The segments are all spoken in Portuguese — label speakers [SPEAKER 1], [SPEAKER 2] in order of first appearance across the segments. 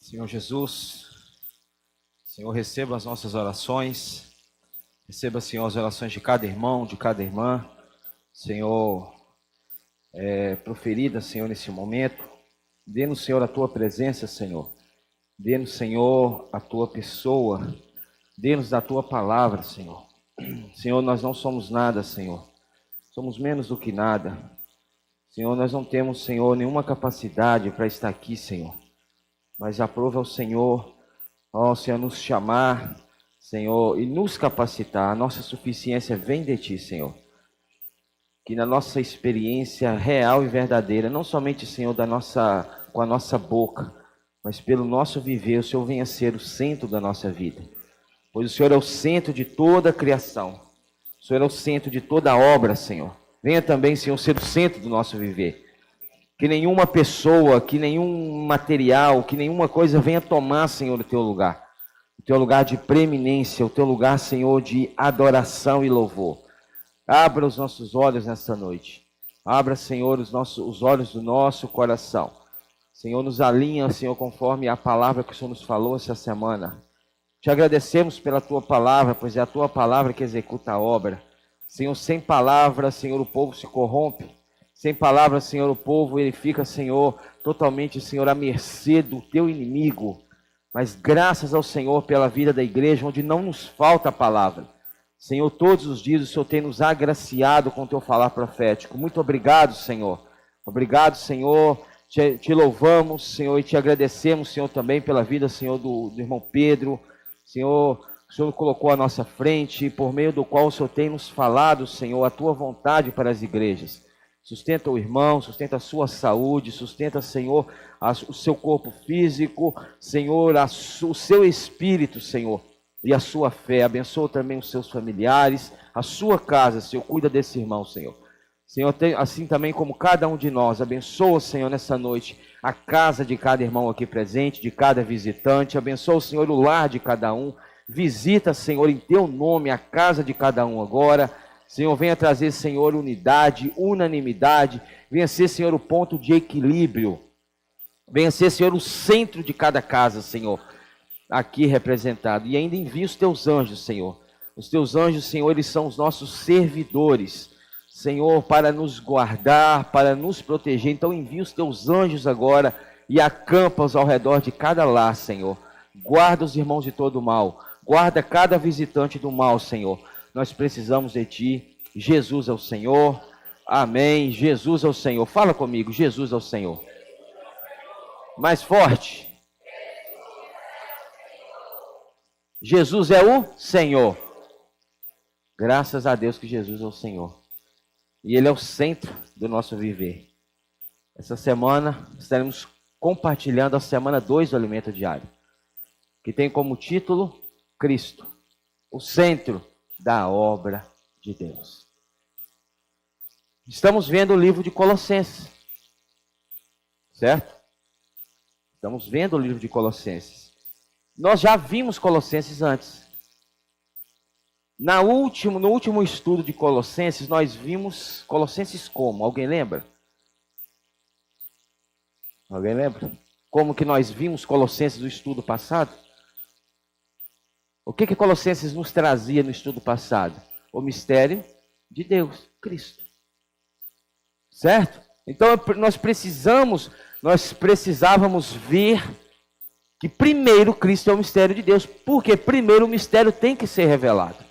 [SPEAKER 1] Senhor Jesus, Senhor, receba as nossas orações, receba, Senhor, as orações de cada irmão, de cada irmã, Senhor, proferidas, Senhor, nesse momento. Dê-nos, Senhor, a Tua presença, Senhor. Dê-nos, Senhor, a Tua pessoa. Dê-nos a Tua palavra, Senhor. Senhor, nós não somos nada, Senhor. Somos menos do que nada. Senhor, nós não temos, Senhor, nenhuma capacidade para estar aqui, Senhor. Mas aprova o Senhor, ó Senhor, nos chamar, Senhor, e nos capacitar. A nossa suficiência vem de Ti, Senhor. Que na nossa experiência real e verdadeira, não somente, Senhor, com a nossa boca, mas pelo nosso viver, o Senhor venha ser o centro da nossa vida. Pois o Senhor é o centro de toda a criação. O Senhor é o centro de toda a obra, Senhor. Venha também, Senhor, ser o centro do nosso viver. Que nenhuma pessoa, que nenhum material, que nenhuma coisa venha tomar, Senhor, o Teu lugar. O Teu lugar de preeminência, o Teu lugar, Senhor, de adoração e louvor. Abra os nossos olhos nessa noite. Abra, Senhor, os olhos do nosso coração. Senhor, nos alinha, Senhor, conforme a palavra que o Senhor nos falou essa semana. Te agradecemos pela Tua palavra, pois é a Tua palavra que executa a obra. Senhor, sem palavra, Senhor, o povo se corrompe. Sem palavras, Senhor, o povo, ele fica, Senhor, totalmente, Senhor, à mercê do teu inimigo. Mas graças ao Senhor pela vida da igreja, onde não nos falta a palavra. Senhor, todos os dias o Senhor tem nos agraciado com o teu falar profético. Muito obrigado, Senhor. Obrigado, Senhor. Te louvamos, Senhor, e te agradecemos, Senhor, também pela vida, Senhor, do irmão Pedro. Senhor, o Senhor colocou à nossa frente, por meio do qual o Senhor tem nos falado, Senhor, a tua vontade para as igrejas. Sustenta o irmão, sustenta a sua saúde, sustenta, Senhor, o seu corpo físico, Senhor, o seu espírito, Senhor, e a sua fé. Abençoa também os seus familiares, a sua casa, Senhor, cuida desse irmão, Senhor. Senhor, assim também como cada um de nós, abençoa, Senhor, nessa noite, a casa de cada irmão aqui presente, de cada visitante. Abençoa, Senhor, o lar de cada um. Visita, Senhor, em teu nome, a casa de cada um agora. Senhor, venha trazer, Senhor, unidade, unanimidade. Venha ser, Senhor, o ponto de equilíbrio. Venha ser, Senhor, o centro de cada casa, Senhor, aqui representado. E ainda envia os teus anjos, Senhor. Os teus anjos, Senhor, eles são os nossos servidores, Senhor, para nos guardar, para nos proteger. Então envia os teus anjos agora e acampa-os ao redor de cada lar, Senhor. Guarda os irmãos de todo o mal. Guarda cada visitante do mal, Senhor. Nós precisamos de Ti. Jesus é o Senhor. Amém. Jesus é o Senhor. Fala comigo. Jesus é o Senhor. Mais forte. Jesus é o Senhor. Graças a Deus que Jesus é o Senhor. E Ele é o centro do nosso viver. Essa semana estaremos compartilhando a semana 2 do Alimento Diário, que tem como título Cristo, o centro da obra de Deus. Estamos vendo o livro de Colossenses, certo? Estamos vendo o livro de Colossenses. Nós já vimos Colossenses antes. No último estudo de Colossenses, nós vimos Colossenses como? Alguém lembra? Alguém lembra? Como que nós vimos Colossenses no estudo passado? O que Colossenses nos trazia no estudo passado? O mistério de Deus, Cristo. Certo? Então nós precisávamos ver que primeiro Cristo é o mistério de Deus. Porque primeiro o mistério tem que ser revelado.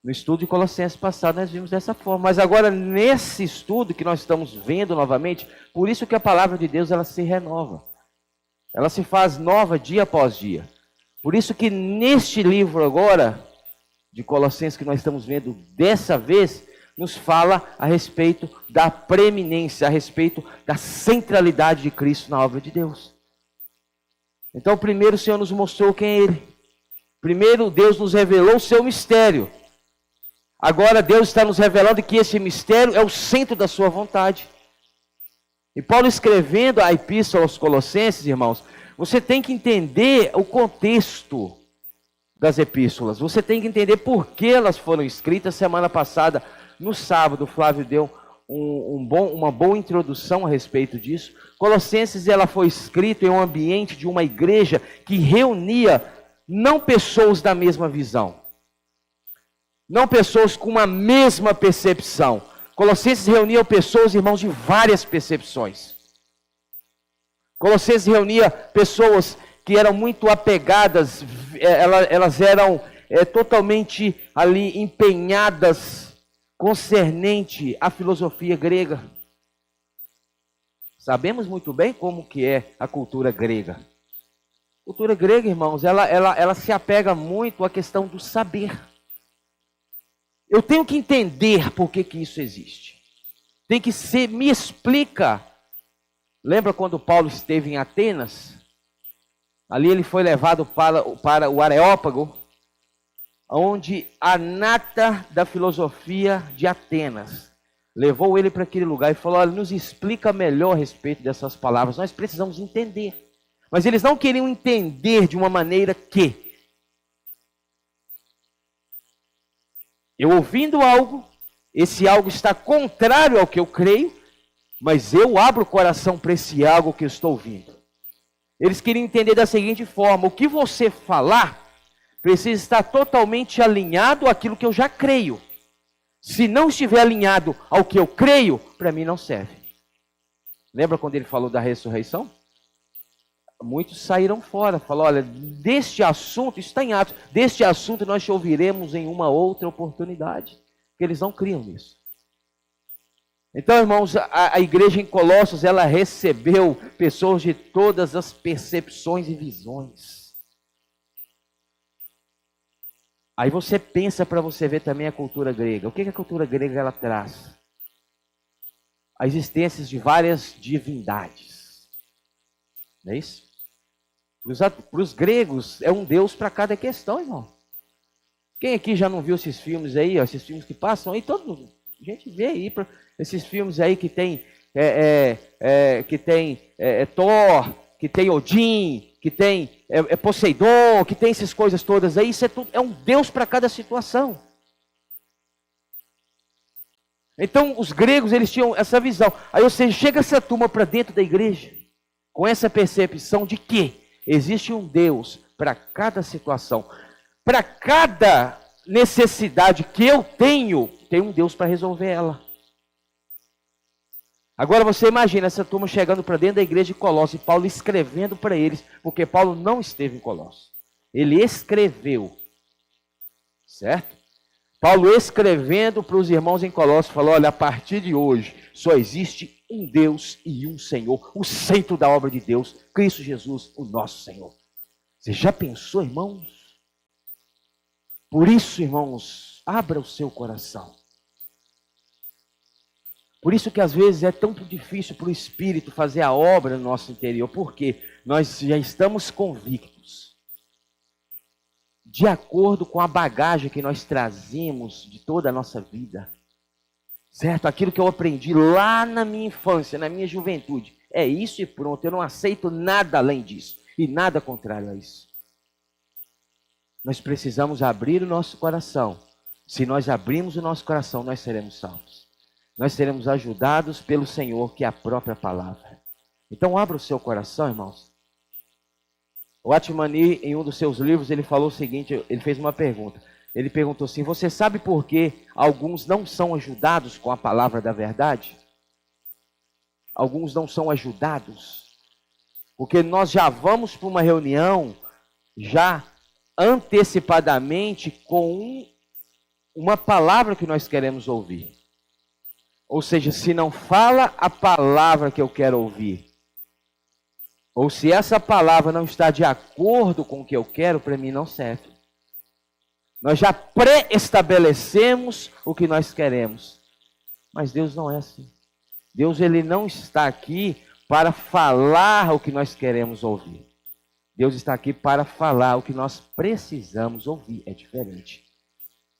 [SPEAKER 1] No estudo de Colossenses passado nós vimos dessa forma. Mas agora nesse estudo que nós estamos vendo novamente, por isso que a palavra de Deus ela se renova. Ela se faz nova dia após dia. Por isso que neste livro agora, de Colossenses que nós estamos vendo dessa vez, nos fala a respeito da preeminência, a respeito da centralidade de Cristo na obra de Deus. Então primeiro o Senhor nos mostrou quem é Ele. Primeiro Deus nos revelou o seu mistério. Agora Deus está nos revelando que esse mistério é o centro da sua vontade. E Paulo escrevendo a epístola aos Colossenses, irmãos, você tem que entender o contexto das epístolas. Você tem que entender por que elas foram escritas. Semana passada, no sábado, o Flávio deu uma boa introdução a respeito disso. Colossenses ela foi escrita em um ambiente de uma igreja que reunia não pessoas da mesma visão, não pessoas com uma mesma percepção. Colossenses reuniam pessoas, irmãos, de várias percepções. Colossenses reunia pessoas que eram muito apegadas, elas eram totalmente ali empenhadas concernente à filosofia grega. Sabemos muito bem como que é a cultura grega. A cultura grega, irmãos, ela se apega muito à questão do saber. Eu tenho que entender por que isso existe. Tem que ser, me explica. Lembra quando Paulo esteve em Atenas? Ali ele foi levado para o Areópago, onde a nata da filosofia de Atenas levou ele para aquele lugar e falou: olha, nos explica melhor a respeito dessas palavras, nós precisamos entender. Mas eles não queriam entender de uma maneira que, eu ouvindo algo, esse algo está contrário ao que eu creio, mas eu abro o coração para esse algo que eu estou ouvindo. Eles queriam entender da seguinte forma: o que você falar precisa estar totalmente alinhado àquilo que eu já creio. Se não estiver alinhado ao que eu creio, para mim não serve. Lembra quando ele falou da ressurreição? Muitos saíram fora, falaram: olha, deste assunto, isso está em Atos, deste assunto nós te ouviremos em uma outra oportunidade. Porque eles não criam nisso. Então, irmãos, a igreja em Colossos, ela recebeu pessoas de todas as percepções e visões. Aí você pensa para você ver também a cultura grega. O que a cultura grega ela traz? A existência de várias divindades. Não é isso? Para os gregos, é um deus para cada questão, irmão. Quem aqui já não viu esses filmes aí, ó, esses filmes que passam aí, a gente vê aí, esses filmes aí que tem, Thor, que tem Odin, que tem Poseidon, que tem essas coisas todas aí, isso é, tudo, é um deus para cada situação. Então, os gregos, eles tinham essa visão. Aí, ou seja, chega essa turma para dentro da igreja, com essa percepção de que existe um Deus para cada situação. Para cada necessidade que eu tenho, tem um Deus para resolver ela. Agora você imagina essa turma chegando para dentro da igreja de Colossos e Paulo escrevendo para eles, porque Paulo não esteve em Colossos. Ele escreveu, certo? Paulo escrevendo para os irmãos em Colossos, falou: olha, a partir de hoje só existe um Deus e um Senhor, o centro da obra de Deus, Cristo Jesus, o nosso Senhor. Você já pensou, irmãos? Por isso, irmãos, abra o seu coração. Por isso que às vezes é tão difícil para o Espírito fazer a obra no nosso interior, porque nós já estamos convictos, de acordo com a bagagem que nós trazemos de toda a nossa vida, certo? Aquilo que eu aprendi lá na minha infância, na minha juventude, é isso e pronto, eu não aceito nada além disso, e nada contrário a isso. Nós precisamos abrir o nosso coração. Se nós abrirmos o nosso coração, nós seremos salvos. Nós seremos ajudados pelo Senhor, que é a própria palavra. Então, abra o seu coração, irmãos. O Atmani, em um dos seus livros, ele falou o seguinte, ele fez uma pergunta. Ele perguntou assim: você sabe por que alguns não são ajudados com a palavra da verdade? Alguns não são ajudados. Porque nós já vamos para uma reunião, já antecipadamente com uma palavra que nós queremos ouvir. Ou seja, se não fala a palavra que eu quero ouvir, ou se essa palavra não está de acordo com o que eu quero, para mim não serve. Nós já pré-estabelecemos o que nós queremos. Mas Deus não é assim. Deus, ele não está aqui para falar o que nós queremos ouvir. Deus está aqui para falar o que nós precisamos ouvir. É diferente.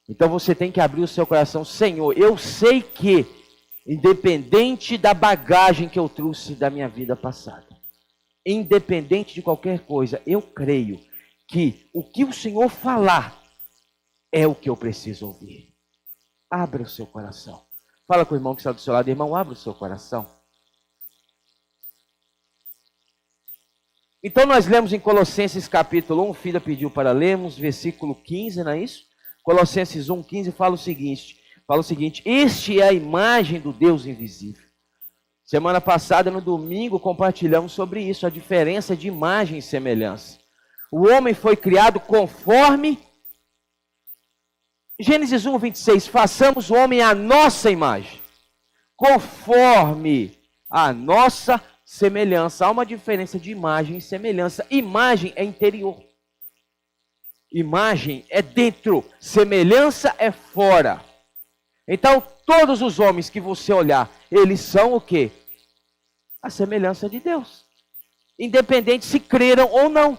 [SPEAKER 1] Então você tem que abrir o seu coração. Senhor, eu sei que, independente da bagagem que eu trouxe da minha vida passada, independente de qualquer coisa, eu creio que o que o Senhor falar é o que eu preciso ouvir. Abra o seu coração. Fala com o irmão que está do seu lado. Irmão, abra o seu coração. Então nós lemos em Colossenses capítulo 1, filha pediu para lermos, versículo 15, não é isso? Colossenses 1, 15 fala o seguinte, este é a imagem do Deus invisível. Semana passada, no domingo, compartilhamos sobre isso, a diferença de imagem e semelhança. O homem foi criado conforme... Gênesis 1, 26, façamos o homem à nossa imagem, conforme a nossa semelhança. Há uma diferença de imagem e semelhança. Imagem é interior. Imagem é dentro, semelhança é fora. Então, todos os homens que você olhar, eles são o quê? A semelhança de Deus. Independente se creram ou não.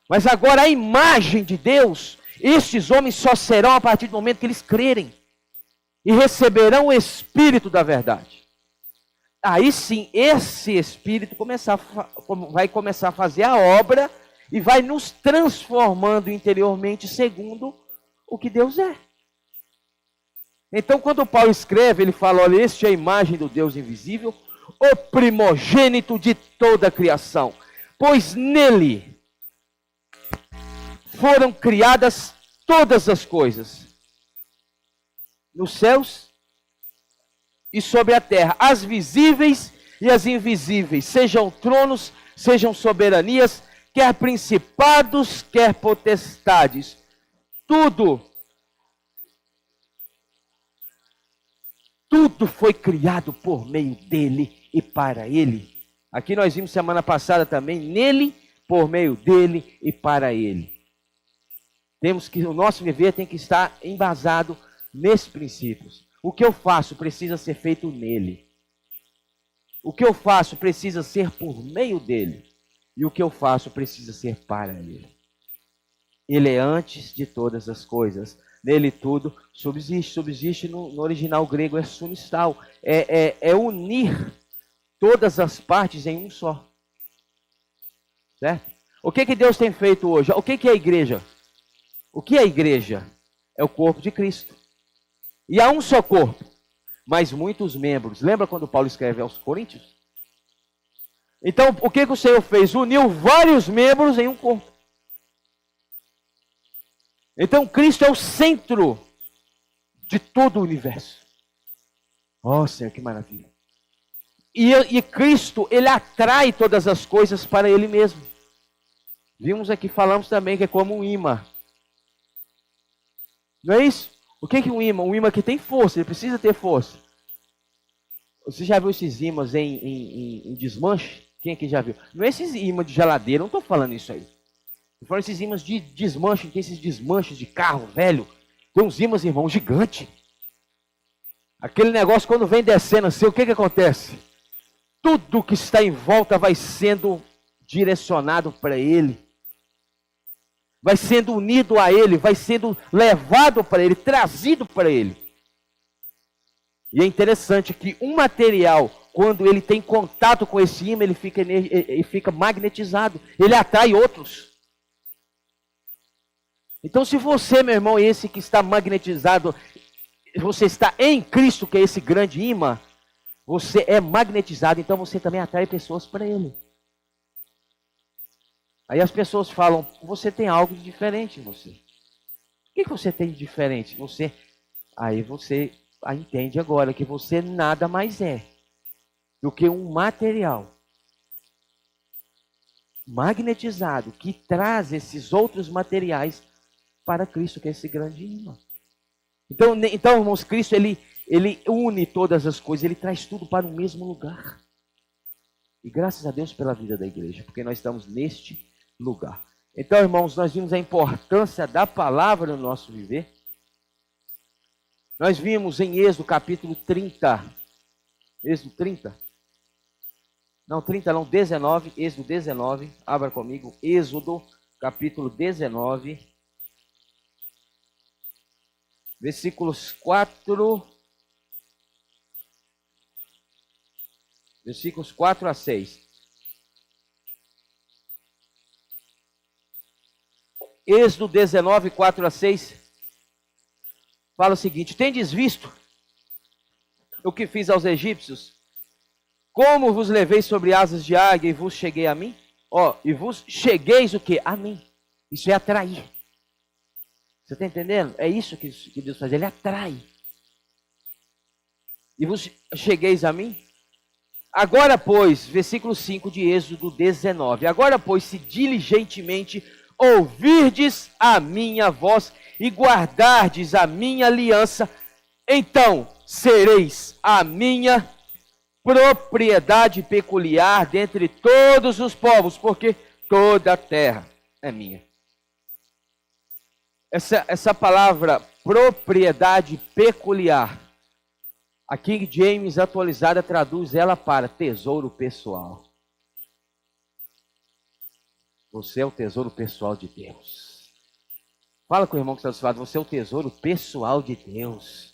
[SPEAKER 1] Mas agora a imagem de Deus, estes homens só serão a partir do momento que eles crerem. E receberão o Espírito da verdade. Aí sim, esse Espírito vai começar a fazer a obra e vai nos transformando interiormente segundo o que Deus é. Então, quando Paulo escreve, ele fala, olha, este é a imagem do Deus invisível, o primogênito de toda a criação, pois nele foram criadas todas as coisas, nos céus e sobre a terra, as visíveis e as invisíveis, sejam tronos, sejam soberanias, quer principados, quer potestades, tudo foi criado por meio dele e para ele. Aqui nós vimos semana passada também, nele, por meio dele e para ele. O nosso viver tem que estar embasado nesses princípios. O que eu faço precisa ser feito nele. O que eu faço precisa ser por meio dele. E o que eu faço precisa ser para ele. Ele é antes de todas as coisas. Nele tudo subsiste. Subsiste no original grego é sunistal. É unir todas as partes em um só. Certo? O que Deus tem feito hoje? O que é a igreja? O que é a igreja? É o corpo de Cristo. E há um só corpo, mas muitos membros. Lembra quando Paulo escreve aos Coríntios? Então, o que o Senhor fez? Uniu vários membros em um corpo. Então, Cristo é o centro de todo o universo. Oh, Senhor, que maravilha. E Cristo, ele atrai todas as coisas para ele mesmo. Vimos aqui, falamos também que é como um imã. Não é isso? O que é um imã? Um imã que tem força, ele precisa ter força. Você já viu esses imãs em desmanche? Quem aqui já viu? Não é esses imãs de geladeira, não estou falando isso aí. Estou falando esses imãs de desmanche, tem esses desmanches de carro velho. Tem uns imãs, irmão, gigante. Aquele negócio quando vem descendo assim, o que acontece? Tudo que está em volta vai sendo direcionado para ele. Vai sendo unido a ele, vai sendo levado para ele, trazido para ele. E é interessante que um material, quando ele tem contato com esse ímã, ele fica magnetizado, ele atrai outros. Então, se você, meu irmão, esse que está magnetizado, você está em Cristo, que é esse grande ímã, você é magnetizado, então você também atrai pessoas para ele. Aí as pessoas falam, você tem algo de diferente em você. O que você tem de diferente? Aí você entende agora que você nada mais é do que um material magnetizado que traz esses outros materiais para Cristo, que é esse grande imã. Então, irmãos, Cristo, ele une todas as coisas, ele traz tudo para o mesmo lugar. E graças a Deus pela vida da igreja, porque nós estamos neste lugar. Então, irmãos, nós vimos a importância da palavra no nosso viver. Nós vimos em Êxodo capítulo 30. Êxodo 30? Não, 30 não, 19. Êxodo 19. Abra comigo. Êxodo capítulo 19. Versículos 4. Versículos 4 a 6. Êxodo 19, 4 a 6, fala o seguinte: tendes visto o que fiz aos egípcios? Como vos levei sobre asas de águia e vos cheguei a mim? E vos chegueis o quê? A mim. Isso é atrair. Você está entendendo? É isso que Deus faz, Ele atrai. E vos chegueis a mim? Agora, pois, versículo 5 de Êxodo 19. Agora, pois, se diligentemente ouvirdes a minha voz e guardardes a minha aliança, então sereis a minha propriedade peculiar dentre todos os povos, porque toda a terra é minha. Essa palavra propriedade peculiar, a King James atualizada traduz ela para tesouro pessoal. Você é o tesouro pessoal de Deus. Fala com o irmão que está do seu lado, você é o tesouro pessoal de Deus.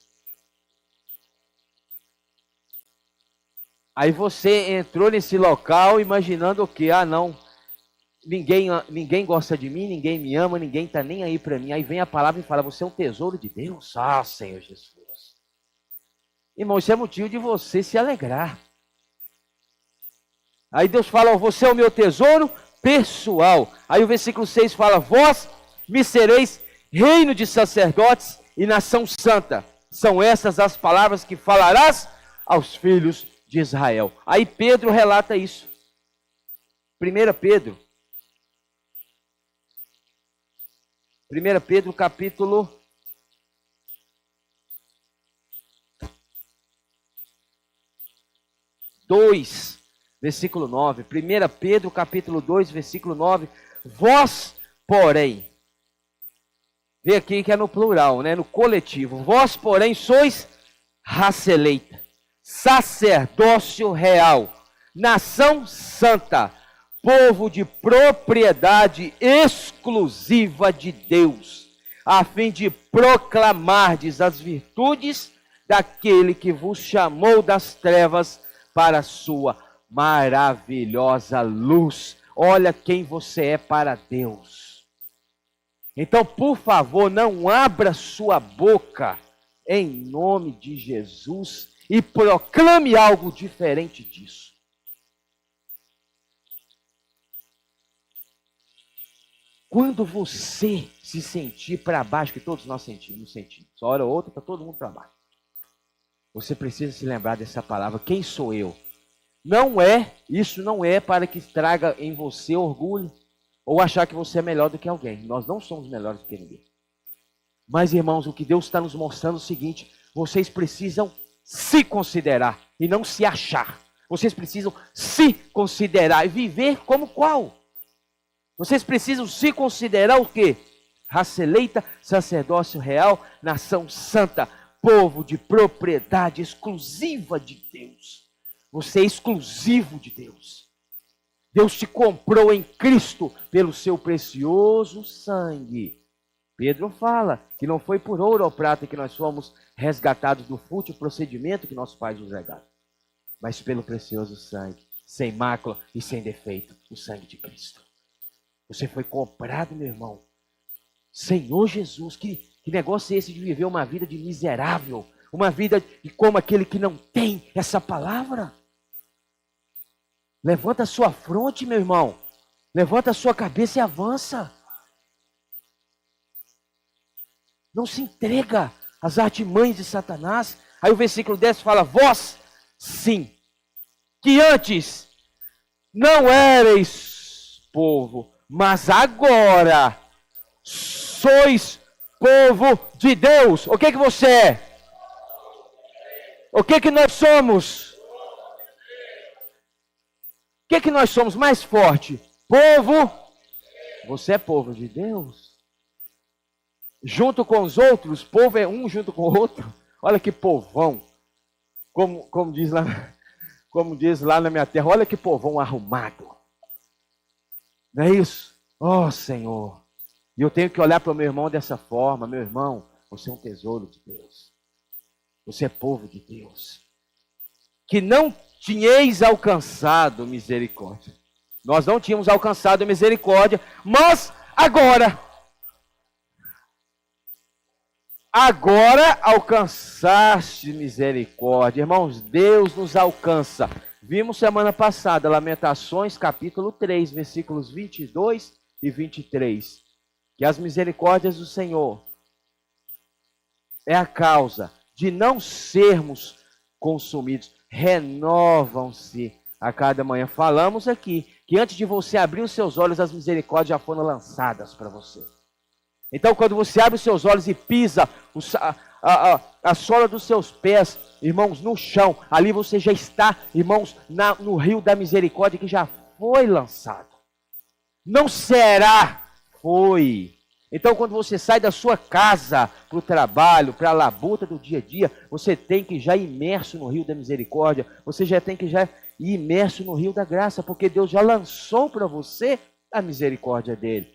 [SPEAKER 1] Aí você entrou nesse local imaginando o quê? Não, ninguém gosta de mim, ninguém me ama, ninguém está nem aí para mim. Aí vem a palavra e fala, você é um tesouro de Deus. Senhor Jesus. Irmão, isso é motivo de você se alegrar. Aí Deus fala, você é o meu tesouro pessoal. Aí o versículo 6 fala, vós me sereis reino de sacerdotes e nação santa. São essas as palavras que falarás aos filhos de Israel. Aí Pedro relata isso. 1 Pedro capítulo 2, versículo 9. 1 Pedro capítulo 2, versículo 9. Vós, porém, vê aqui que é no plural, né? No coletivo. Vós, porém, sois raça eleita, sacerdócio real, nação santa, povo de propriedade exclusiva de Deus, a fim de proclamardes as virtudes daquele que vos chamou das trevas para a sua maravilhosa luz. Olha quem você é para Deus. Então, por favor, não abra sua boca em nome de Jesus e proclame algo diferente disso. Quando você se sentir para baixo, que todos nós sentimos, só hora ou outra está todo mundo para baixo. Você precisa se lembrar dessa palavra, quem sou eu? Isso não é para que traga em você orgulho, ou achar que você é melhor do que alguém. Nós não somos melhores do que ninguém. Mas, irmãos, o que Deus está nos mostrando é o seguinte, vocês precisam se considerar e não se achar. Vocês precisam se considerar e viver como qual? Vocês precisam se considerar o quê? Raça eleita, sacerdócio real, nação santa, povo de propriedade exclusiva de Deus. Você é exclusivo de Deus. Deus te comprou em Cristo pelo seu precioso sangue. Pedro fala que não foi por ouro ou prata que nós fomos resgatados do fútil procedimento que nossos pais nos regaram, mas pelo precioso sangue, sem mácula e sem defeito, o sangue de Cristo. Você foi comprado, meu irmão. Senhor Jesus, que negócio é esse de viver uma vida de miserável? Uma vida de como aquele que não tem essa palavra? Levanta a sua fronte, meu irmão. Levanta a sua cabeça e avança. Não se entrega às artimanhas de Satanás. Aí o versículo 10 fala, vós, sim, que antes não erais povo, mas agora sois povo de Deus. O que você é? O que nós somos? O que nós somos mais forte? Povo. Você é povo de Deus. Junto com os outros, povo é um junto com o outro. Olha que povão. Como diz lá na minha terra, olha que povão arrumado. Não é isso? Oh, Senhor. E eu tenho que olhar para o meu irmão dessa forma. Meu irmão, você é um tesouro de Deus. Você é povo de Deus. Que não tinhais alcançado misericórdia. Nós não tínhamos alcançado misericórdia, mas agora agora alcançaste misericórdia. Irmãos, Deus nos alcança. Vimos semana passada, Lamentações, capítulo 3, versículos 22 e 23. Que as misericórdias do Senhor é a causa de não sermos consumidos. Renovam-se a cada manhã. Falamos aqui que antes de você abrir os seus olhos, as misericórdias já foram lançadas para você. Então, quando você abre os seus olhos e pisa a sola dos seus pés, irmãos, no chão, ali você já está, irmãos, no rio da misericórdia que já foi lançado. Não será, foi. Então, quando você sai da sua casa para o trabalho, para a labuta do dia a dia, você tem que já ir imerso no rio da misericórdia, você já tem que já ir imerso no rio da graça, porque Deus já lançou para você a misericórdia dele.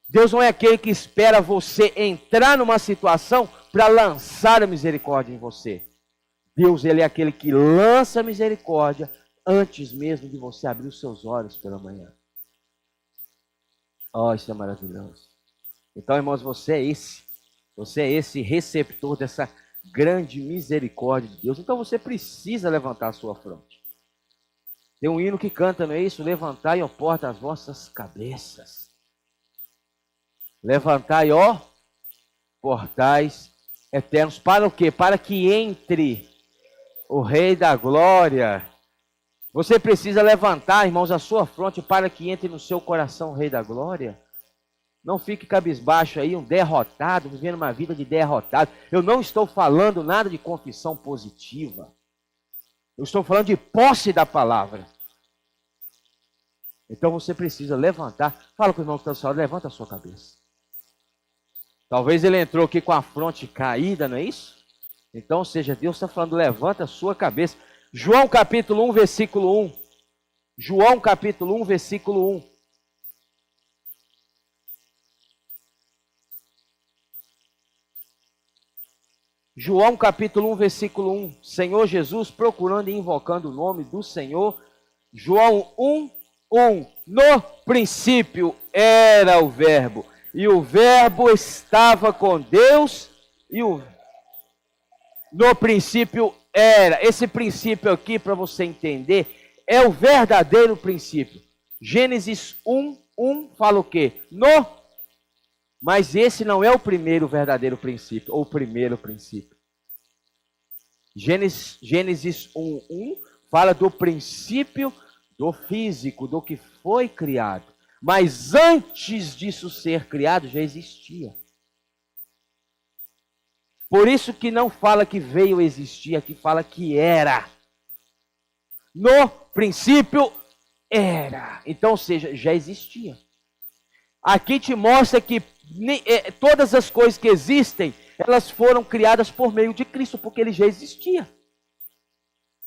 [SPEAKER 1] Deus não é aquele que espera você entrar numa situação para lançar a misericórdia em você. Deus, ele é aquele que lança a misericórdia antes mesmo de você abrir os seus olhos pela manhã. Oh, isso é maravilhoso. Então, irmãos, você é esse receptor dessa grande misericórdia de Deus. Então, você precisa levantar a sua fronte. Tem um hino que canta, não é isso? Levantai, ó porta, as vossas cabeças. Levantai, ó portais eternos. Para o quê? Para que entre o Rei da Glória. Você precisa levantar, irmãos, a sua fronte para que entre no seu coração o Rei da Glória. Não fique cabisbaixo aí, um derrotado, vivendo uma vida de derrotado. Eu não estou falando nada de confissão positiva. Eu estou falando de posse da palavra. Então você precisa levantar. Fala com o irmão que está do seu lado, levanta a sua cabeça. Talvez ele entrou aqui com a fronte caída, não é isso? Então, ou seja, Deus está falando, levanta a sua cabeça. João capítulo 1, versículo 1. João capítulo 1, versículo 1. João capítulo 1, versículo 1. Senhor Jesus, procurando e invocando o nome do Senhor. João 1, 1. No princípio era o verbo. E o verbo estava com Deus. No princípio era. Esse princípio aqui, para você entender, é o verdadeiro princípio. Gênesis 1, 1 fala o quê? Mas esse não é o primeiro verdadeiro princípio, ou o primeiro princípio. Gênesis 1, 1 fala do princípio do físico, do que foi criado. Mas antes disso ser criado, já existia. Por isso que não fala que veio existir, aqui fala que era. No princípio era. Então, ou seja, já existia. Aqui te mostra que todas as coisas que existem, elas foram criadas por meio de Cristo, porque ele já existia.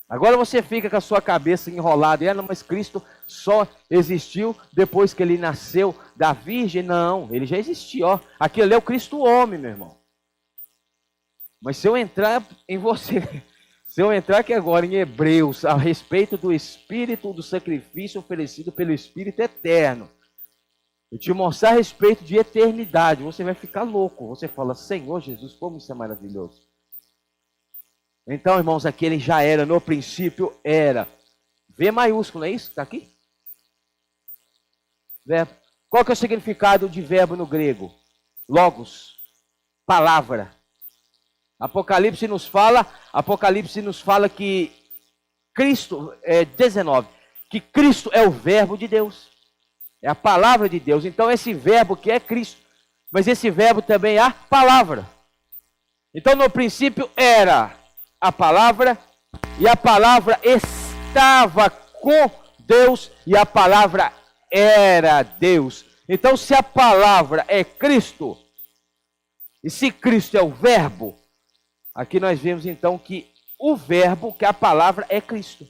[SPEAKER 1] Agora você fica com a sua cabeça enrolada, mas Cristo só existiu depois que ele nasceu da Virgem? Não, ele já existia. Ó. Aquilo é o Cristo homem, meu irmão. Mas se eu entrar em você, se eu entrar aqui agora em Hebreus, a respeito do Espírito, do sacrifício oferecido pelo Espírito eterno, eu te mostrar a respeito de eternidade, você vai ficar louco. Você fala, Senhor Jesus, como isso é maravilhoso. Então, irmãos, aqui ele já era, no princípio era. V maiúsculo, não é isso? Está aqui? Verbo. Qual que é o significado de verbo no grego? Logos. Palavra. Apocalipse nos fala que Cristo, 19, que Cristo é o verbo de Deus. É a palavra de Deus. Então, esse verbo que é Cristo, mas esse verbo também é a palavra. Então, no princípio era a palavra, e a palavra estava com Deus, e a palavra era Deus. Então, se a palavra é Cristo, e se Cristo é o verbo, aqui nós vemos então que o verbo, que a palavra é Cristo.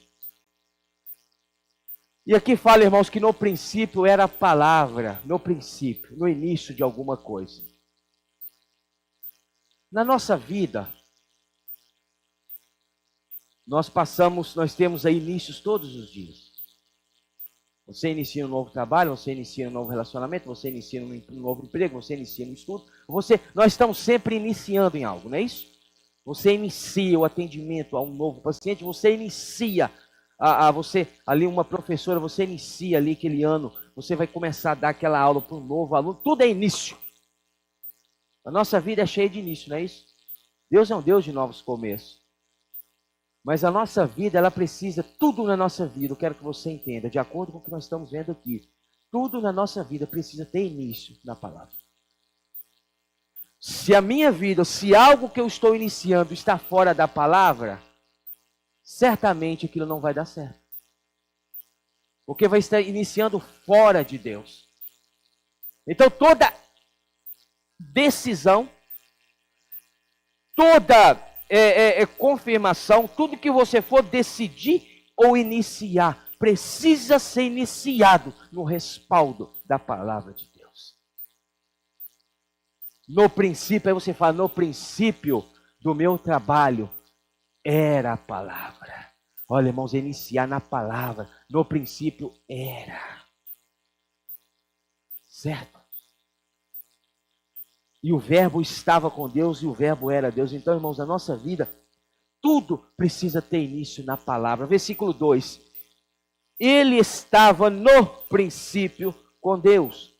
[SPEAKER 1] E aqui fala, irmãos, que no princípio era a palavra, no princípio, no início de alguma coisa. Na nossa vida, nós temos aí inícios todos os dias. Você inicia um novo trabalho, você inicia um novo relacionamento, você inicia um novo emprego, você inicia um estudo. Nós estamos sempre iniciando em algo, não é isso? Você inicia o atendimento a um novo paciente, você inicia você ali uma professora, você inicia ali aquele ano, você vai começar a dar aquela aula para um novo aluno, tudo é início. A nossa vida é cheia de início, não é isso? Deus é um Deus de novos começos. Mas a nossa vida, ela precisa, tudo na nossa vida, eu quero que você entenda, de acordo com o que nós estamos vendo aqui, tudo na nossa vida precisa ter início na palavra. Se a minha vida, se algo que eu estou iniciando está fora da palavra, certamente aquilo não vai dar certo. Porque vai estar iniciando fora de Deus. Então toda decisão, toda confirmação, tudo que você for decidir ou iniciar, precisa ser iniciado no respaldo da palavra de Deus. No princípio, aí você fala, no princípio do meu trabalho era a palavra. Olha, irmãos, iniciar na palavra, no princípio era. Certo? E o verbo estava com Deus e o verbo era Deus. Então, irmãos, a nossa vida, tudo precisa ter início na palavra. Versículo 2. Ele estava no princípio com Deus.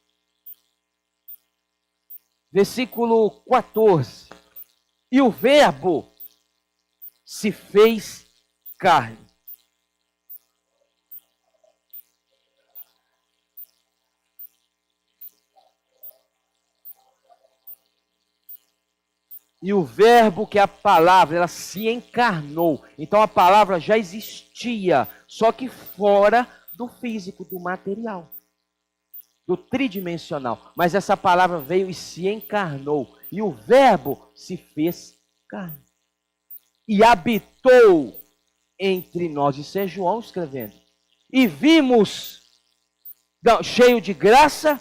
[SPEAKER 1] Versículo 14. E o verbo se fez carne. E o verbo, que é a palavra, ela se encarnou. Então a palavra já existia, só que fora do físico, do material, do tridimensional. Mas essa palavra veio e se encarnou. E o verbo se fez carne. E habitou entre nós. Isso é João escrevendo. E vimos, cheio de graça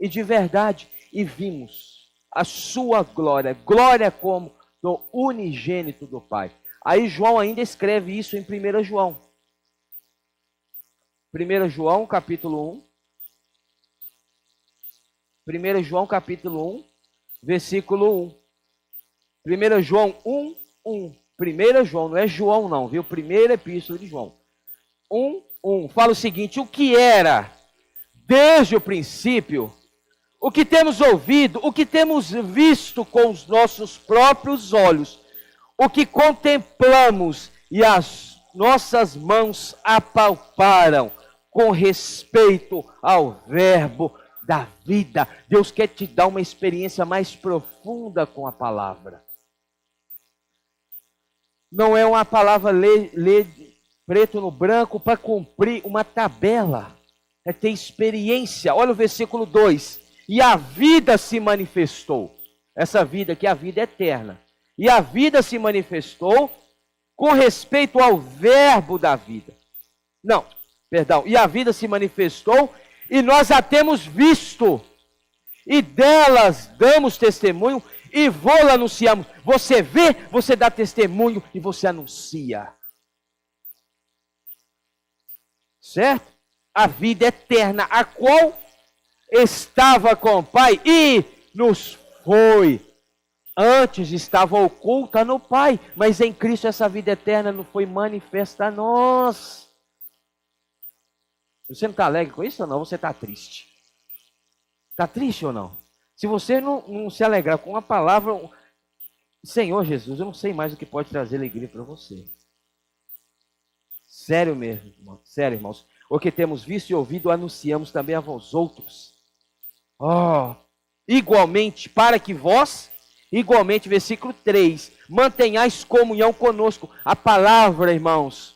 [SPEAKER 1] e de verdade, e vimos a sua glória, glória como do unigênito do Pai. Aí João ainda escreve isso em 1 João. 1 João capítulo 1. 1 João capítulo 1, versículo 1. 1 João 1, 1. 1 João, não é João não, viu? Primeira epístola de João. 1, 1. Fala o seguinte, o que era desde o princípio, o que temos ouvido, o que temos visto com os nossos próprios olhos, o que contemplamos e as nossas mãos apalparam com respeito ao verbo da vida. Deus quer te dar uma experiência mais profunda com a palavra. Não é uma palavra ler preto no branco para cumprir uma tabela. É ter experiência. Olha o versículo 2. E a vida se manifestou. Essa vida que é a vida eterna. E a vida se manifestou com respeito ao verbo da vida. Não, perdão. E a vida se manifestou e nós a temos visto. E delas damos testemunho e vô-la anunciamos. Você vê, você dá testemunho e você anuncia. Certo? A vida eterna, a qual estava com o Pai e nos foi. Antes estava oculta no Pai, mas em Cristo essa vida eterna não foi manifesta a nós. Você não está alegre com isso ou não? Você está triste? Está triste ou não? Se você não se alegrar com a palavra, Senhor Jesus, eu não sei mais o que pode trazer alegria para você. Sério mesmo, irmão. Sério, irmãos. O que temos visto e ouvido, anunciamos também a vós outros. Igualmente, para que vós, igualmente, versículo 3, mantenhais comunhão conosco. A palavra, irmãos,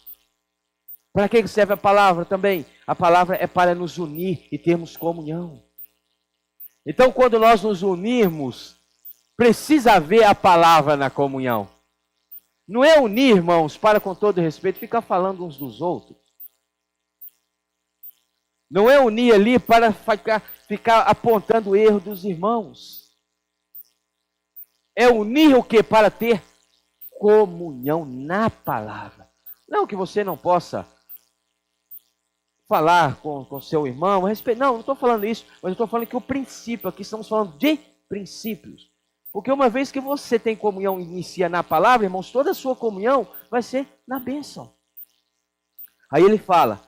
[SPEAKER 1] para que serve a palavra também? A palavra é para nos unir e termos comunhão. Então, quando nós nos unirmos, precisa haver a palavra na comunhão. Não é unir, irmãos, para com todo respeito, ficar falando uns dos outros. Não é unir ali para ficar apontando o erro dos irmãos. É unir o que? Para ter comunhão na palavra. Não que você não possa falar com seu irmão, não, não estou falando isso, mas eu estou falando que o princípio, aqui estamos falando de princípios. Porque uma vez que você tem comunhão e inicia na palavra, irmãos, toda a sua comunhão vai ser na bênção. Aí ele fala,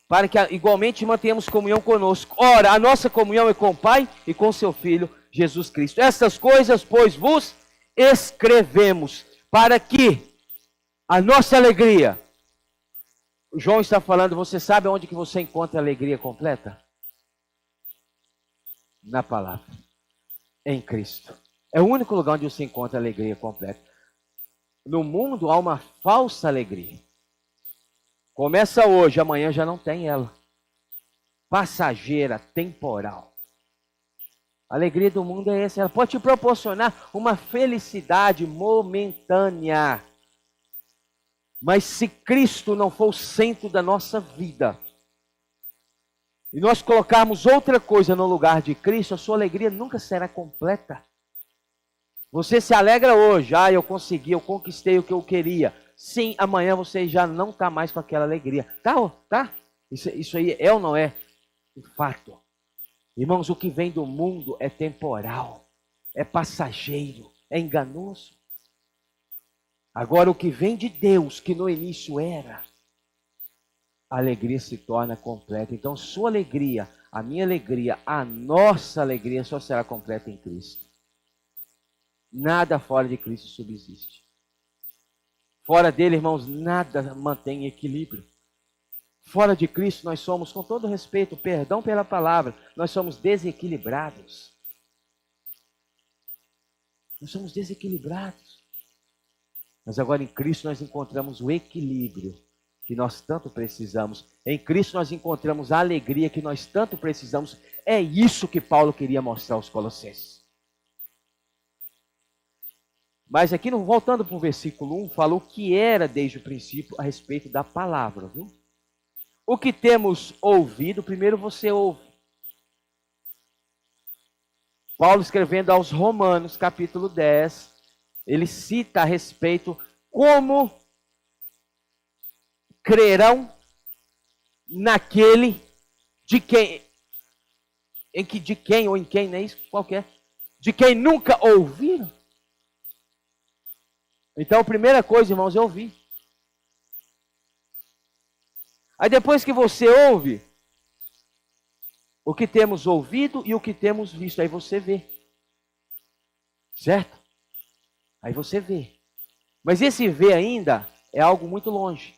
[SPEAKER 1] para que igualmente mantenhamos comunhão conosco. Ora, a nossa comunhão é com o Pai e com seu Filho, Jesus Cristo. Essas coisas, pois, vos escrevemos, para que a nossa alegria... O João está falando, você sabe onde que você encontra a alegria completa? Na palavra, em Cristo. É o único lugar onde você encontra a alegria completa. No mundo há uma falsa alegria. Começa hoje, amanhã já não tem ela. Passageira, temporal. A alegria do mundo é essa, ela pode te proporcionar uma felicidade momentânea. Mas se Cristo não for o centro da nossa vida, e nós colocarmos outra coisa no lugar de Cristo, a sua alegria nunca será completa. Você se alegra hoje, eu consegui, eu conquistei o que eu queria. Sim, amanhã você já não está mais com aquela alegria. Tá? Isso aí é ou não é um fato? Irmãos, o que vem do mundo é temporal, é passageiro, é enganoso. Agora, o que vem de Deus, que no início era, a alegria se torna completa. Então, sua alegria, a minha alegria, a nossa alegria só será completa em Cristo. Nada fora de Cristo subsiste. Fora dele, irmãos, nada mantém equilíbrio. Fora de Cristo, nós somos, com todo respeito, perdão pela palavra, nós somos desequilibrados. Nós somos desequilibrados. Mas agora em Cristo nós encontramos o equilíbrio que nós tanto precisamos. Em Cristo nós encontramos a alegria que nós tanto precisamos. É isso que Paulo queria mostrar aos Colossenses. Mas aqui, voltando para o versículo 1, falou que era desde o princípio a respeito da palavra, viu? O que temos ouvido, primeiro você ouve. Paulo escrevendo aos Romanos, capítulo 10, ele cita a respeito como crerão naquele de quem, ou em quem, não é isso? Qualquer, de quem nunca ouviram. Então, a primeira coisa, irmãos, é ouvir. Aí depois que você ouve, o que temos ouvido e o que temos visto, aí você vê. Certo? Aí você vê. Mas esse ver ainda é algo muito longe.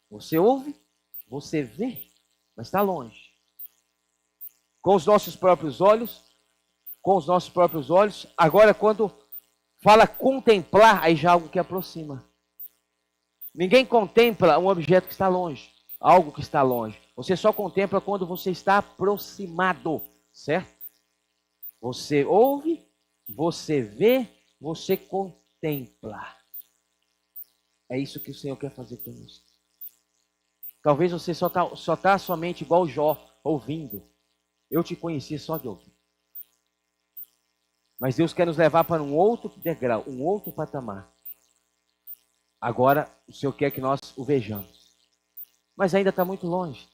[SPEAKER 1] Você ouve, você vê, mas está longe. Com os nossos próprios olhos, agora quando fala contemplar, aí já é algo que aproxima. Ninguém contempla um objeto que está longe, algo que está longe. Você só contempla quando você está aproximado, certo? Você ouve, você vê, você contempla. É isso que o Senhor quer fazer conosco. Talvez você só tá somente igual Jó, ouvindo. Eu te conheci só de ouvir. Mas Deus quer nos levar para um outro degrau, um outro patamar. Agora, o Senhor quer que nós o vejamos. Mas ainda está muito longe.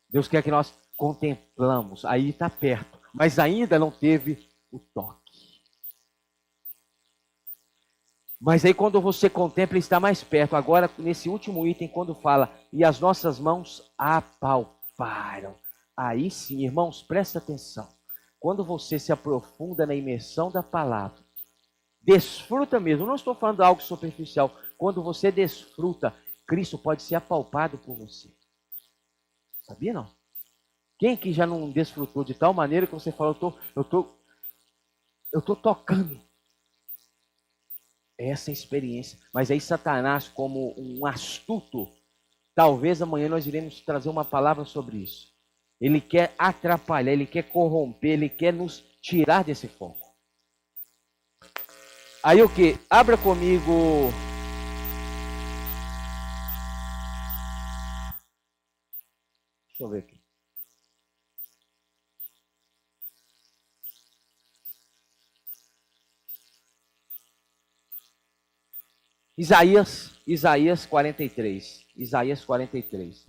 [SPEAKER 1] Deus quer que nós contemplamos. Aí está perto. Mas ainda não teve o toque. Mas aí quando você contempla, ele está mais perto. Agora, nesse último item, quando fala, e as nossas mãos apalparam. Aí sim, irmãos, presta atenção. Quando você se aprofunda na imersão da palavra, desfruta mesmo, não estou falando de algo superficial. Quando você desfruta, Cristo pode ser apalpado por você. Sabia não? Quem que já não desfrutou de tal maneira que você fala, eu tô tocando. Essa experiência. Mas aí Satanás, como um astuto, talvez amanhã nós iremos trazer uma palavra sobre isso. Ele quer atrapalhar, ele quer corromper, ele quer nos tirar desse foco. Aí o que? Abra comigo. Deixa eu ver aqui. Isaías 43. Isaías 43.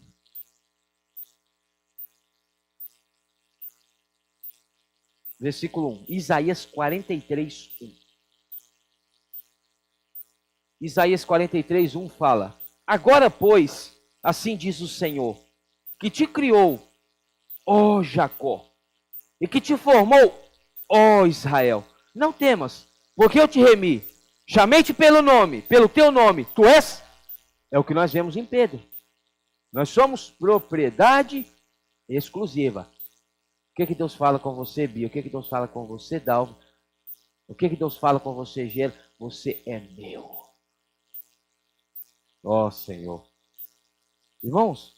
[SPEAKER 1] Versículo 1. Isaías 43, 1. Isaías 43, 1 fala: Agora, pois, assim diz o Senhor, que te criou, ó Jacó, e que te formou, ó Israel. Não temas, porque eu te remi. Chamei-te pelo nome, pelo teu nome. Tu és? É o que nós vemos em Pedro. Nós somos propriedade exclusiva. O que Deus fala com você, Bia? O que Deus fala com você, Dalva? O que Deus fala com você, Gera? Você é meu. Ó Senhor. Irmãos,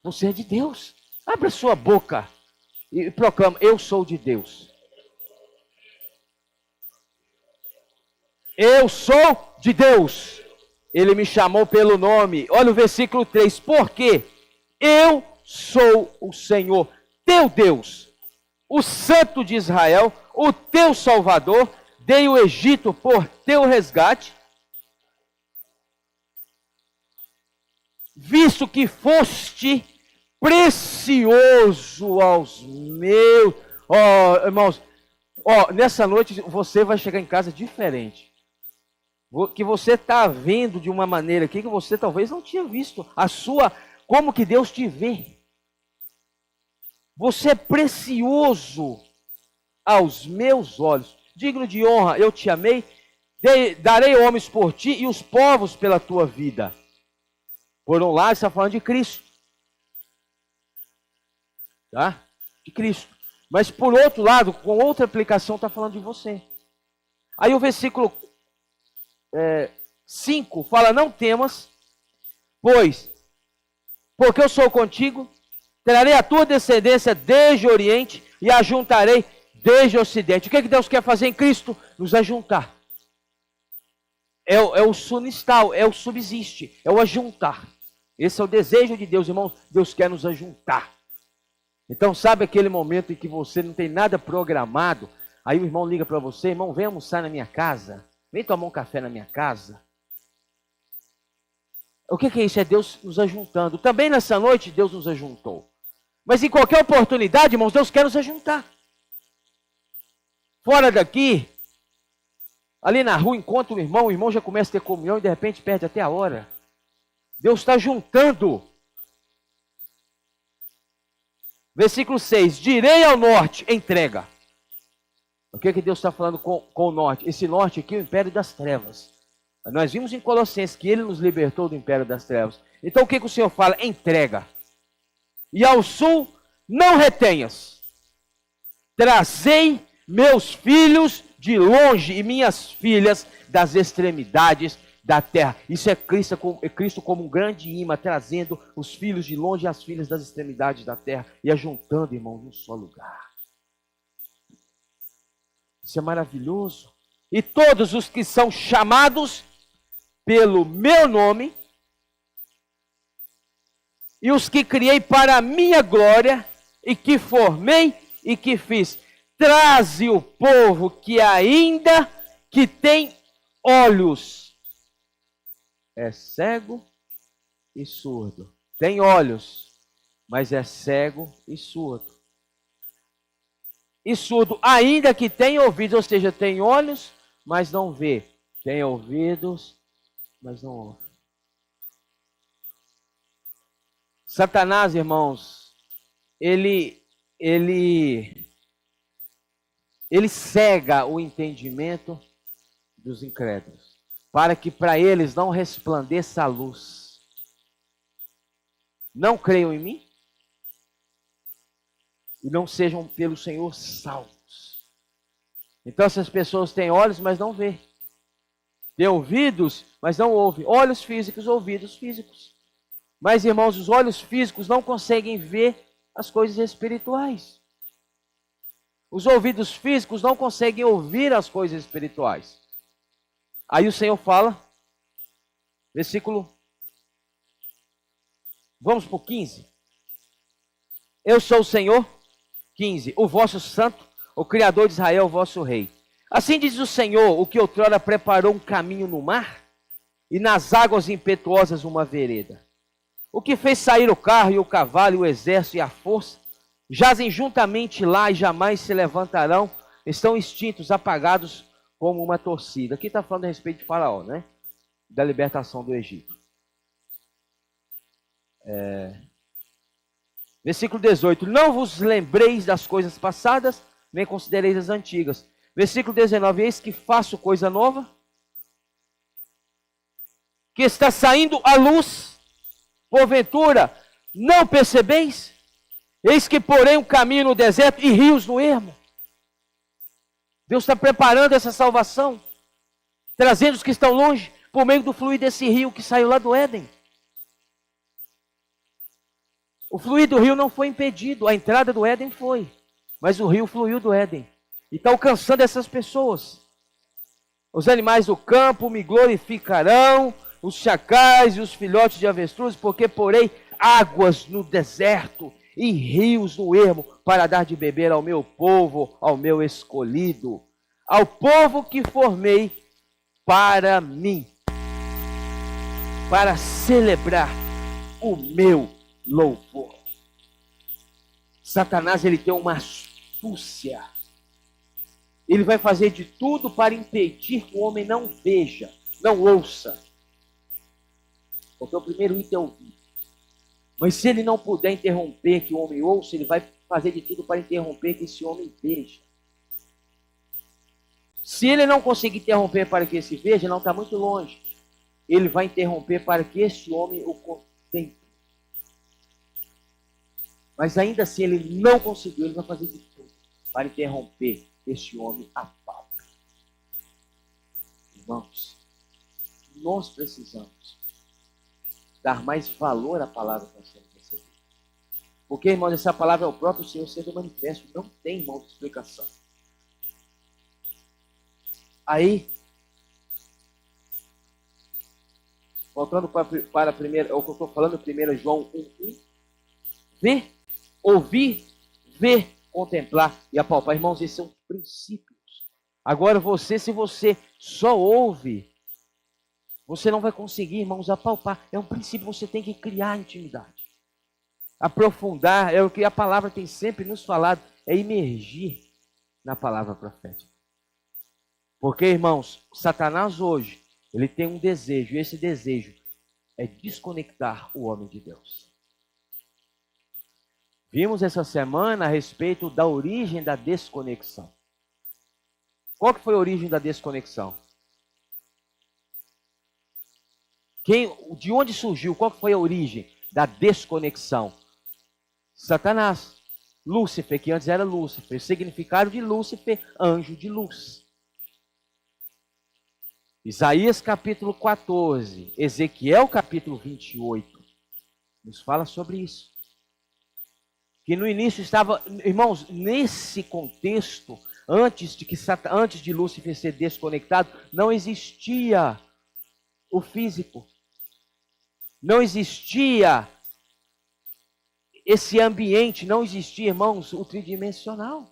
[SPEAKER 1] você é de Deus. Abra sua boca e proclama: eu sou de Deus. Eu sou de Deus. Ele me chamou pelo nome. Olha o versículo 3. Porque eu sou o Senhor, teu Deus, o Santo de Israel, o teu Salvador. Dei o Egito por teu resgate, visto que foste precioso aos meus. Irmãos, nessa noite você vai chegar em casa diferente. Que você está vendo de uma maneira aqui que você talvez não tinha visto. Como que Deus te vê. Você é precioso aos meus olhos. Digno de honra, eu te amei. Darei homens por ti e os povos pela tua vida. Por um lado, está falando de Cristo. Tá? De Cristo. Mas por outro lado, com outra aplicação, está falando de você. Aí o versículo 5 fala: não temas, porque eu sou contigo, trarei a tua descendência desde o Oriente e a juntarei desde o Ocidente. O que Deus quer fazer em Cristo? Nos ajuntar. É o sunistal, é o subsiste, é o ajuntar. Esse é o desejo de Deus, irmãos. Deus quer nos ajuntar. Então, sabe aquele momento em que você não tem nada programado? Aí o irmão liga para você: irmão, vem almoçar na minha casa. Vem tomar um café na minha casa. O que é isso? É Deus nos ajuntando. Também nessa noite Deus nos ajuntou. Mas em qualquer oportunidade, irmãos, Deus quer nos ajuntar. Fora daqui, ali na rua, encontra o irmão já começa a ter comunhão e de repente perde até a hora. Deus está juntando. Versículo 6. Direi ao norte, entrega. O que Deus está falando com o norte? Esse norte aqui é o império das trevas. Nós vimos em Colossenses que ele nos libertou do império das trevas. Então o que o Senhor fala? Entrega. E ao sul, não retenhas. Trazei meus filhos de longe e minhas filhas das extremidades da terra. Isso é Cristo como um grande imã, trazendo os filhos de longe e as filhas das extremidades da terra e ajuntando, irmãos, num só lugar. Isso é maravilhoso. E todos os que são chamados pelo meu nome, e os que criei para a minha glória, e que formei e que fiz, traze o povo que ainda que tem olhos, é cego e surdo. Tem olhos, mas é cego e surdo. E surdo, ainda que tem ouvidos, ou seja, tem olhos, mas não vê. Tem ouvidos, mas não ouve. Satanás, irmãos, ele cega o entendimento dos incrédulos, para que para eles não resplandeça a luz. Não creiam em mim? E não sejam pelo Senhor salvos. Então essas pessoas têm olhos, mas não vê. Têm ouvidos, mas não ouvem. Olhos físicos, ouvidos físicos. Mas, irmãos, os olhos físicos não conseguem ver as coisas espirituais. Os ouvidos físicos não conseguem ouvir as coisas espirituais. Aí o Senhor fala, versículo, vamos para o 15. Eu sou o Senhor, 15, o vosso santo, o Criador de Israel, o vosso rei. Assim diz o Senhor, o que outrora preparou um caminho no mar, e nas águas impetuosas uma vereda. O que fez sair o carro e o cavalo e o exército e a força, jazem juntamente lá e jamais se levantarão, estão extintos, apagados como uma torcida. Aqui está falando a respeito de Faraó, né? Da libertação do Egito. Versículo 18. Não vos lembreis das coisas passadas, nem considereis as antigas. Versículo 19. Eis que faço coisa nova, que está saindo à luz, porventura não percebeis? Eis que porém um caminho no deserto e rios no ermo. Deus está preparando essa salvação, trazendo os que estão longe, por meio do fluir desse rio que saiu lá do Éden. O fluir do rio não foi impedido, a entrada do Éden foi, mas o rio fluiu do Éden e está alcançando essas pessoas. Os animais do campo me glorificarão, os chacais e os filhotes de avestruz, porque porei águas no deserto e rios no ermo, para dar de beber ao meu povo, ao meu escolhido, ao povo que formei para mim, para celebrar o meu louvor. Satanás, ele tem uma astúcia. Ele vai fazer de tudo para impedir que o homem não veja, não ouça. Porque o primeiro item é ouvir. Mas se ele não puder interromper que o homem ouça, ele vai fazer de tudo para interromper que esse homem veja. Se ele não conseguir interromper para que esse veja, não está muito longe. Ele vai interromper para que esse homem o contemple. Mas ainda assim ele não conseguiu, ele vai fazer de tudo para interromper esse homem a palpa. Irmãos, nós precisamos dar mais valor à palavra que nós temos recebido. Porque, irmãos, essa palavra é o próprio Senhor sendo manifesto. Não tem, irmãos, explicação. Aí, voltando para a primeira, o que eu estou falando, 1 João 1:1. Ver, ouvir, ver, contemplar e apalpar. Irmãos, esses são princípios. Agora se você só ouve, você não vai conseguir, irmãos, apalpar. É um princípio, você tem que criar intimidade. Aprofundar, é o que a palavra tem sempre nos falado, é imergir na palavra profética. Porque, irmãos, Satanás hoje, ele tem um desejo, e esse desejo é desconectar o homem de Deus. Vimos essa semana a respeito da origem da desconexão. Qual que foi a origem da desconexão? De onde surgiu? Qual foi a origem da desconexão? Satanás. Lúcifer, que antes era Lúcifer. O significado de Lúcifer, anjo de luz. Isaías capítulo 14, Ezequiel capítulo 28, nos fala sobre isso. Que no início estava, irmãos, nesse contexto, antes de Lúcifer ser desconectado, não existia o físico. Não existia esse ambiente, não existia, irmãos, o tridimensional.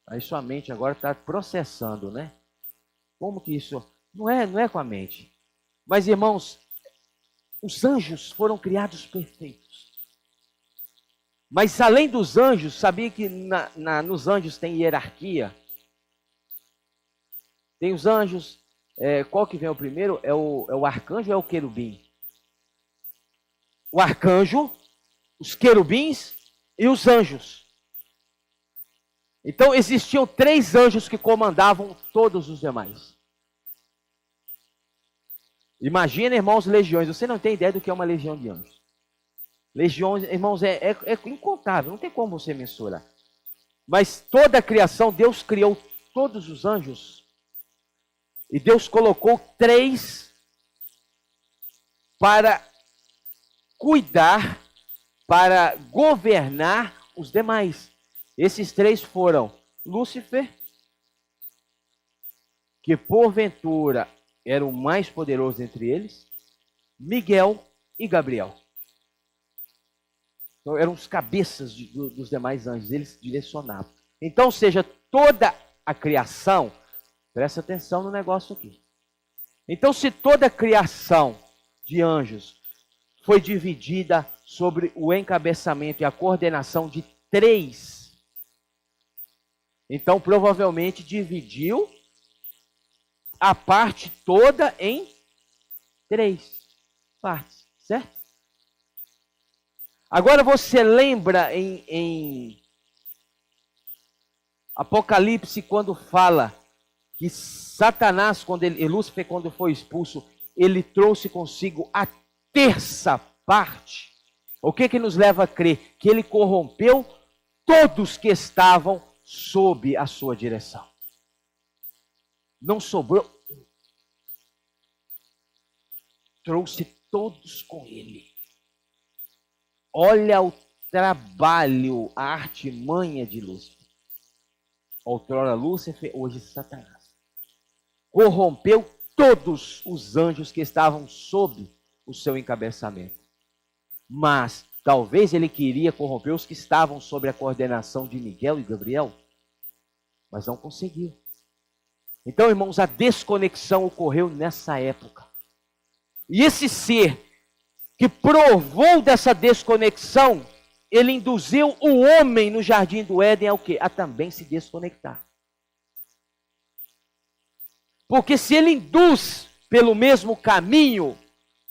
[SPEAKER 1] Aí sua mente agora está processando, né? Como que isso? Não é com a mente. Mas, irmãos, os anjos foram criados perfeitos. Mas além dos anjos, sabia que nos anjos tem hierarquia? Tem os anjos, qual que vem o primeiro? É o arcanjo ou é o querubim? O arcanjo, os querubins e os anjos. Então existiam 3 anjos que comandavam todos os demais. Imagina, irmãos, legiões. Você não tem ideia do que é uma legião de anjos. Legiões, irmãos, é incontável, não tem como você mensurar. Mas toda a criação, Deus criou todos os anjos. E Deus colocou 3 para cuidar, para governar os demais. Esses 3 foram Lúcifer, que porventura era o mais poderoso entre eles, Miguel e Gabriel. Então eram os cabeças dos demais anjos, eles direcionavam. Então, ou seja, toda a criação, presta atenção no negócio aqui. Então, se toda a criação de anjos foi dividida sobre o encabeçamento e a coordenação de 3, então provavelmente dividiu a parte toda em 3 partes, certo? Agora você lembra em Apocalipse quando fala que Satanás, Lúcifer, quando foi expulso, ele trouxe consigo a 1/3 parte. O que nos leva a crer? Que ele corrompeu todos que estavam sob a sua direção. Não sobrou. Trouxe todos com ele. Olha o trabalho, a artimanha de Lúcifer. Outrora Lúcifer, hoje Satanás. Corrompeu todos os anjos que estavam sob o seu encabeçamento. Mas talvez ele queria corromper os que estavam sob a coordenação de Miguel e Gabriel, mas não conseguiu. Então, irmãos, a desconexão ocorreu nessa época. E esse ser que provou dessa desconexão, ele induziu o homem no jardim do Éden a o quê? A também se desconectar. Porque se ele induz pelo mesmo caminho,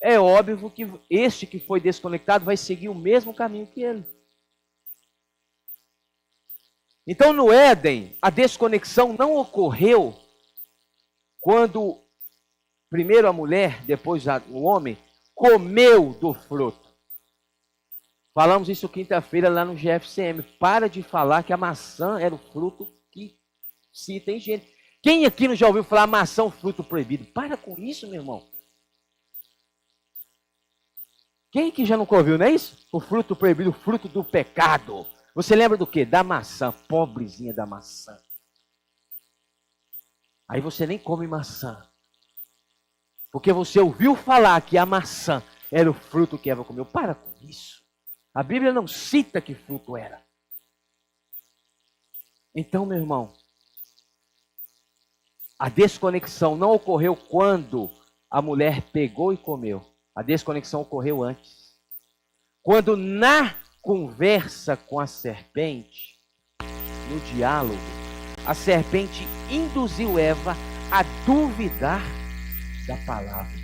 [SPEAKER 1] é óbvio que este que foi desconectado vai seguir o mesmo caminho que ele. Então no Éden, a desconexão não ocorreu quando primeiro a mulher, depois o homem, comeu do fruto. Falamos isso quinta-feira lá no GFCM. Para de falar que a maçã era o fruto que se tem gente. Quem aqui não já ouviu falar maçã é um fruto proibido? Para com isso, meu irmão. Quem que já nunca ouviu, não é isso? O fruto proibido, o fruto do pecado. Você lembra do quê? Da maçã, pobrezinha da maçã. Aí você nem come maçã. Porque você ouviu falar que a maçã era o fruto que Eva comeu. Para com isso. A Bíblia não cita que fruto era. Então, meu irmão, a desconexão não ocorreu quando a mulher pegou e comeu. A desconexão ocorreu antes. Quando na conversa com a serpente, no diálogo, a serpente induziu Eva a duvidar da palavra.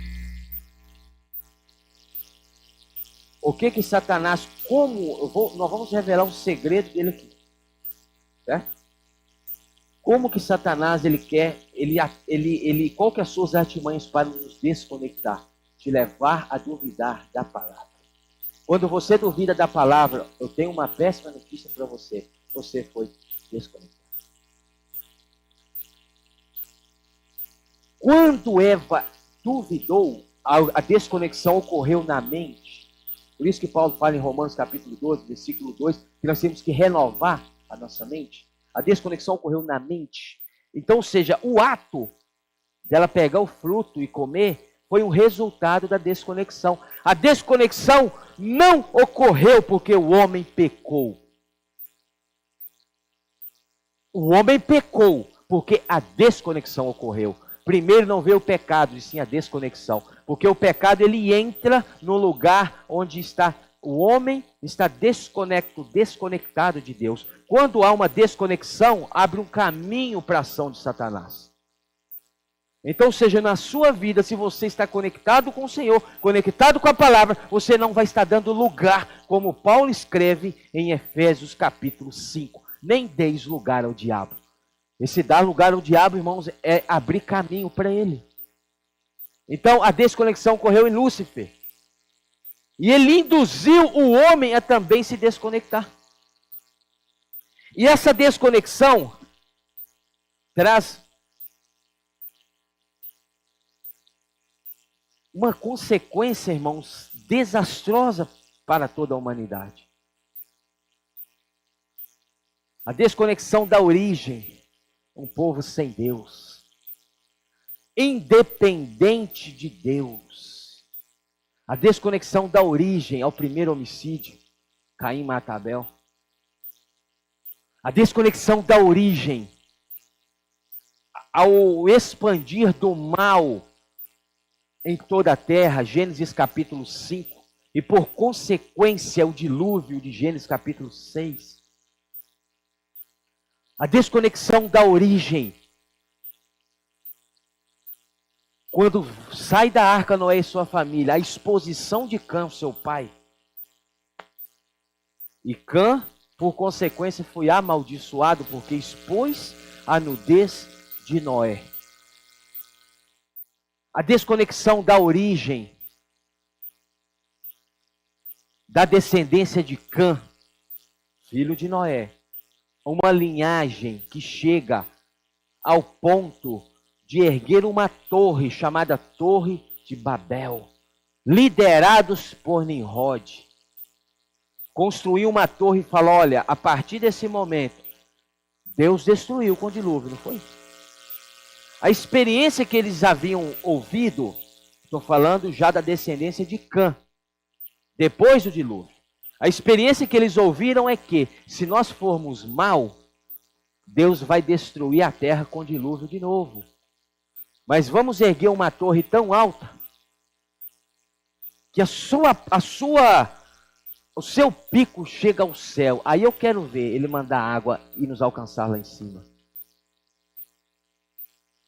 [SPEAKER 1] O que Satanás, nós vamos revelar um segredo dele aqui, certo? Como que Satanás, ele quer, qual que é as suas artimanhas para nos desconectar? Te levar a duvidar da palavra. Quando você duvida da palavra, eu tenho uma péssima notícia para você. Você foi desconectado. Quando Eva duvidou, a desconexão ocorreu na mente. Por isso que Paulo fala em Romanos capítulo 12, versículo 2, que nós temos que renovar a nossa mente. A desconexão ocorreu na mente. Então, ou seja, o ato dela pegar o fruto e comer foi um resultado da desconexão. A desconexão não ocorreu porque o homem pecou. O homem pecou porque a desconexão ocorreu. Primeiro não veio o pecado, e sim a desconexão. Porque o pecado, ele entra no lugar onde está o homem, está desconectado de Deus. Quando há uma desconexão, abre um caminho para a ação de Satanás. Então, seja na sua vida, se você está conectado com o Senhor, conectado com a palavra, você não vai estar dando lugar, como Paulo escreve em Efésios capítulo 5. Nem deis lugar ao diabo. Esse dar lugar ao diabo, irmãos, é abrir caminho para ele. Então, a desconexão ocorreu em Lúcifer. E ele induziu o homem a também se desconectar. E essa desconexão traz uma consequência, irmãos, desastrosa para toda a humanidade. A desconexão da origem, um povo sem Deus, independente de Deus. A desconexão da origem ao primeiro homicídio, Caim mata Abel. A desconexão da origem ao expandir do mal em toda a terra, Gênesis capítulo 5, e por consequência o dilúvio de Gênesis capítulo 6. A desconexão da origem. Quando sai da arca Noé e sua família, a exposição de Cã, seu pai. E Cã, por consequência, foi amaldiçoado porque expôs a nudez de Noé. A desconexão da origem, da descendência de Cã, filho de Noé. Uma linhagem que chega ao ponto de erguer uma torre chamada Torre de Babel, liderados por Nimrod. Construiu uma torre e falou, olha, a partir desse momento, Deus destruiu com o dilúvio, não foi? A experiência que eles haviam ouvido, estou falando já da descendência de Cã, depois do dilúvio. A experiência que eles ouviram é que, se nós formos mal, Deus vai destruir a terra com o dilúvio de novo. Mas vamos erguer uma torre tão alta que o seu pico chega ao céu. Aí eu quero ver ele mandar água e nos alcançar lá em cima.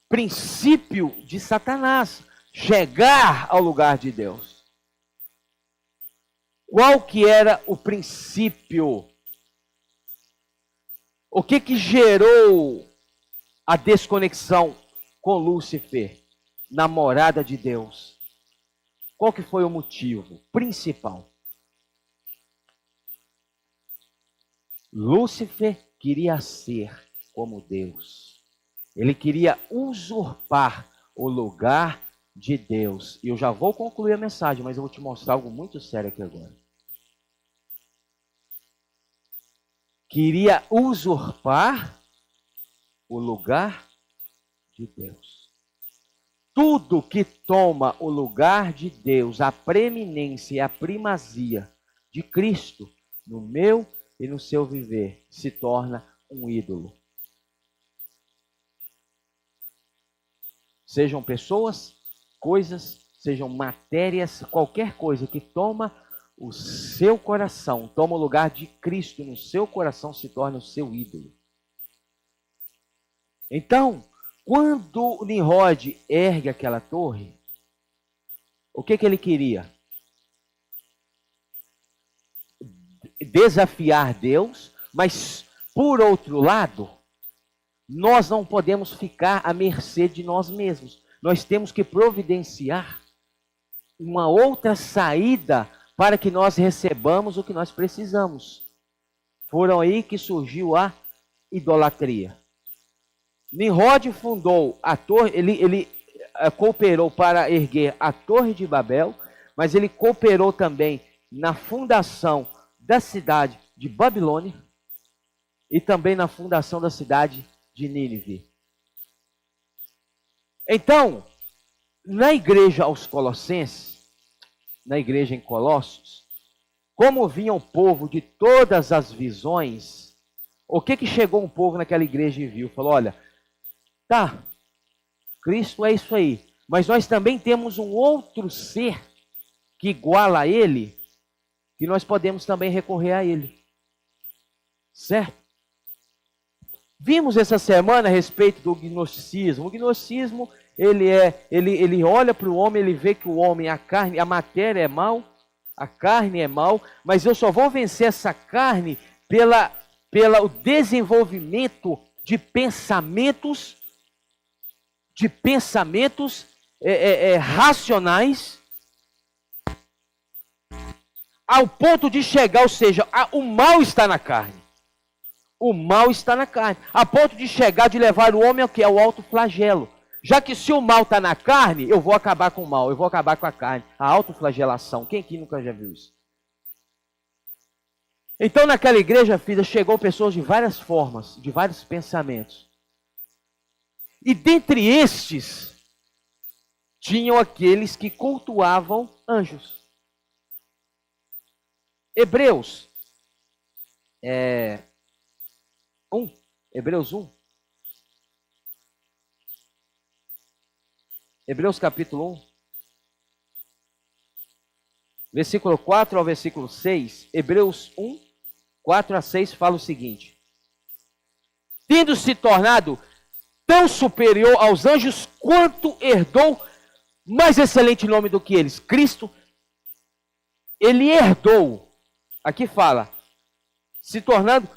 [SPEAKER 1] Princípio de Satanás, chegar ao lugar de Deus. Qual que era o princípio? O que gerou a desconexão com Lúcifer na morada de Deus? Qual que foi o motivo principal? Lúcifer queria ser como Deus. Ele queria usurpar o lugar de Deus. E eu já vou concluir a mensagem, mas eu vou te mostrar algo muito sério aqui agora. Queria usurpar o lugar de Deus. Tudo que toma o lugar de Deus, a preeminência e a primazia de Cristo no meu e no seu viver, se torna um ídolo. Sejam pessoas, coisas, sejam matérias, qualquer coisa que toma o seu coração, toma o lugar de Cristo no seu coração, se torna o seu ídolo. Então, quando Nimrod ergue aquela torre, o que ele queria? Desafiar Deus, mas, por outro lado, nós não podemos ficar à mercê de nós mesmos. Nós temos que providenciar uma outra saída para que nós recebamos o que nós precisamos. Foram aí que surgiu a idolatria. Nimrod fundou a torre, ele cooperou para erguer a Torre de Babel, mas ele cooperou também na fundação da cidade de Babilônia e também na fundação da cidade de Nínive. Então, na igreja aos Colossenses, na igreja em Colossos, como vinha o povo de todas as visões, o que chegou um povo naquela igreja e viu? Falou, olha, tá, Cristo é isso aí, mas nós também temos um outro ser que iguala a ele, que nós podemos também recorrer a ele. Certo? Vimos essa semana a respeito do gnosticismo. O gnosticismo, ele olha para o homem, ele vê que o homem, a carne, a matéria é mal, a carne é mal, mas eu só vou vencer essa carne pelo desenvolvimento de pensamentos racionais, ao ponto de chegar, ou seja, o mal está na carne. O mal está na carne, a ponto de chegar, de levar o homem ao que? Ao autoflagelo. Já que se o mal está na carne, eu vou acabar com o mal, eu vou acabar com a carne. A autoflagelação, quem aqui nunca já viu isso? Então naquela igreja, filha, chegou pessoas de várias formas, de vários pensamentos. E dentre estes, tinham aqueles que cultuavam anjos. Hebreus 1. Hebreus capítulo 1. versículo 4 ao versículo 6, Hebreus 1, 4 a 6 fala o seguinte: tendo se tornado tão superior aos anjos, quanto herdou mais excelente nome do que eles. Cristo, ele herdou, aqui fala, se tornando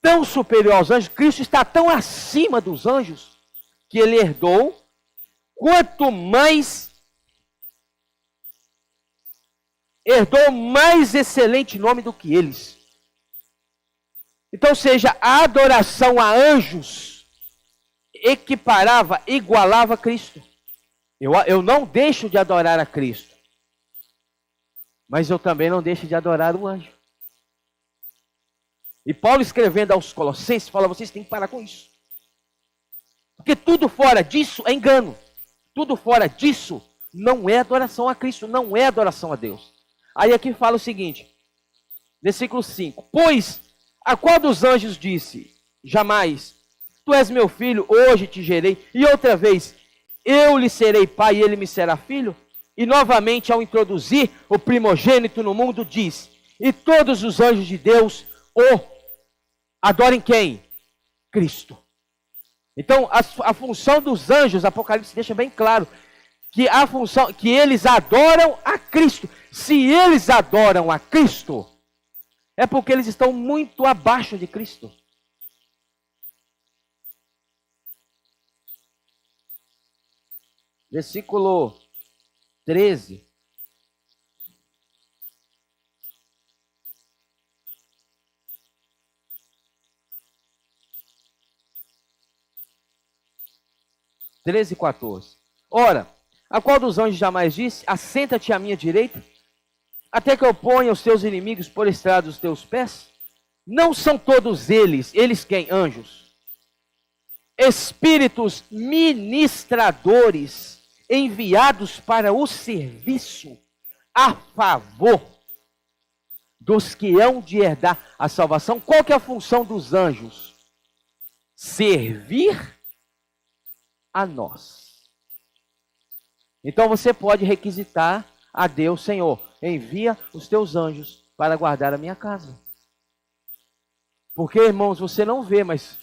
[SPEAKER 1] tão superior aos anjos, Cristo está tão acima dos anjos, que ele herdou, quanto mais herdou mais excelente nome do que eles. Então, seja, a adoração a anjos equiparava, igualava Cristo. Eu não deixo de adorar a Cristo, mas eu também não deixo de adorar o anjo. E Paulo, escrevendo aos Colossenses, fala: vocês têm que parar com isso. Porque tudo fora disso é engano. Tudo fora disso não é adoração a Cristo, não é adoração a Deus. Aí aqui fala o seguinte, versículo 5. Pois a qual dos anjos disse: jamais, tu és meu filho, hoje te gerei. E outra vez, eu lhe serei pai e ele me será filho. E novamente, ao introduzir o primogênito no mundo, diz: e todos os anjos de Deus o adorem quem? Cristo. Então, a função dos anjos, Apocalipse deixa bem claro, que a função, que eles adoram a Cristo. Se eles adoram a Cristo, é porque eles estão muito abaixo de Cristo. Versículo 13. E 14. Ora, a qual dos anjos jamais disse: assenta-te à minha direita, até que eu ponha os teus inimigos por estrada dos teus pés? Não são todos eles quem? Anjos. Espíritos ministradores, enviados para o serviço a favor dos que hão de herdar a salvação. Qual que é a função dos anjos? Servir a nós. Então você pode requisitar a Deus: Senhor, envia os teus anjos para guardar a minha casa. Porque, irmãos, você não vê, mas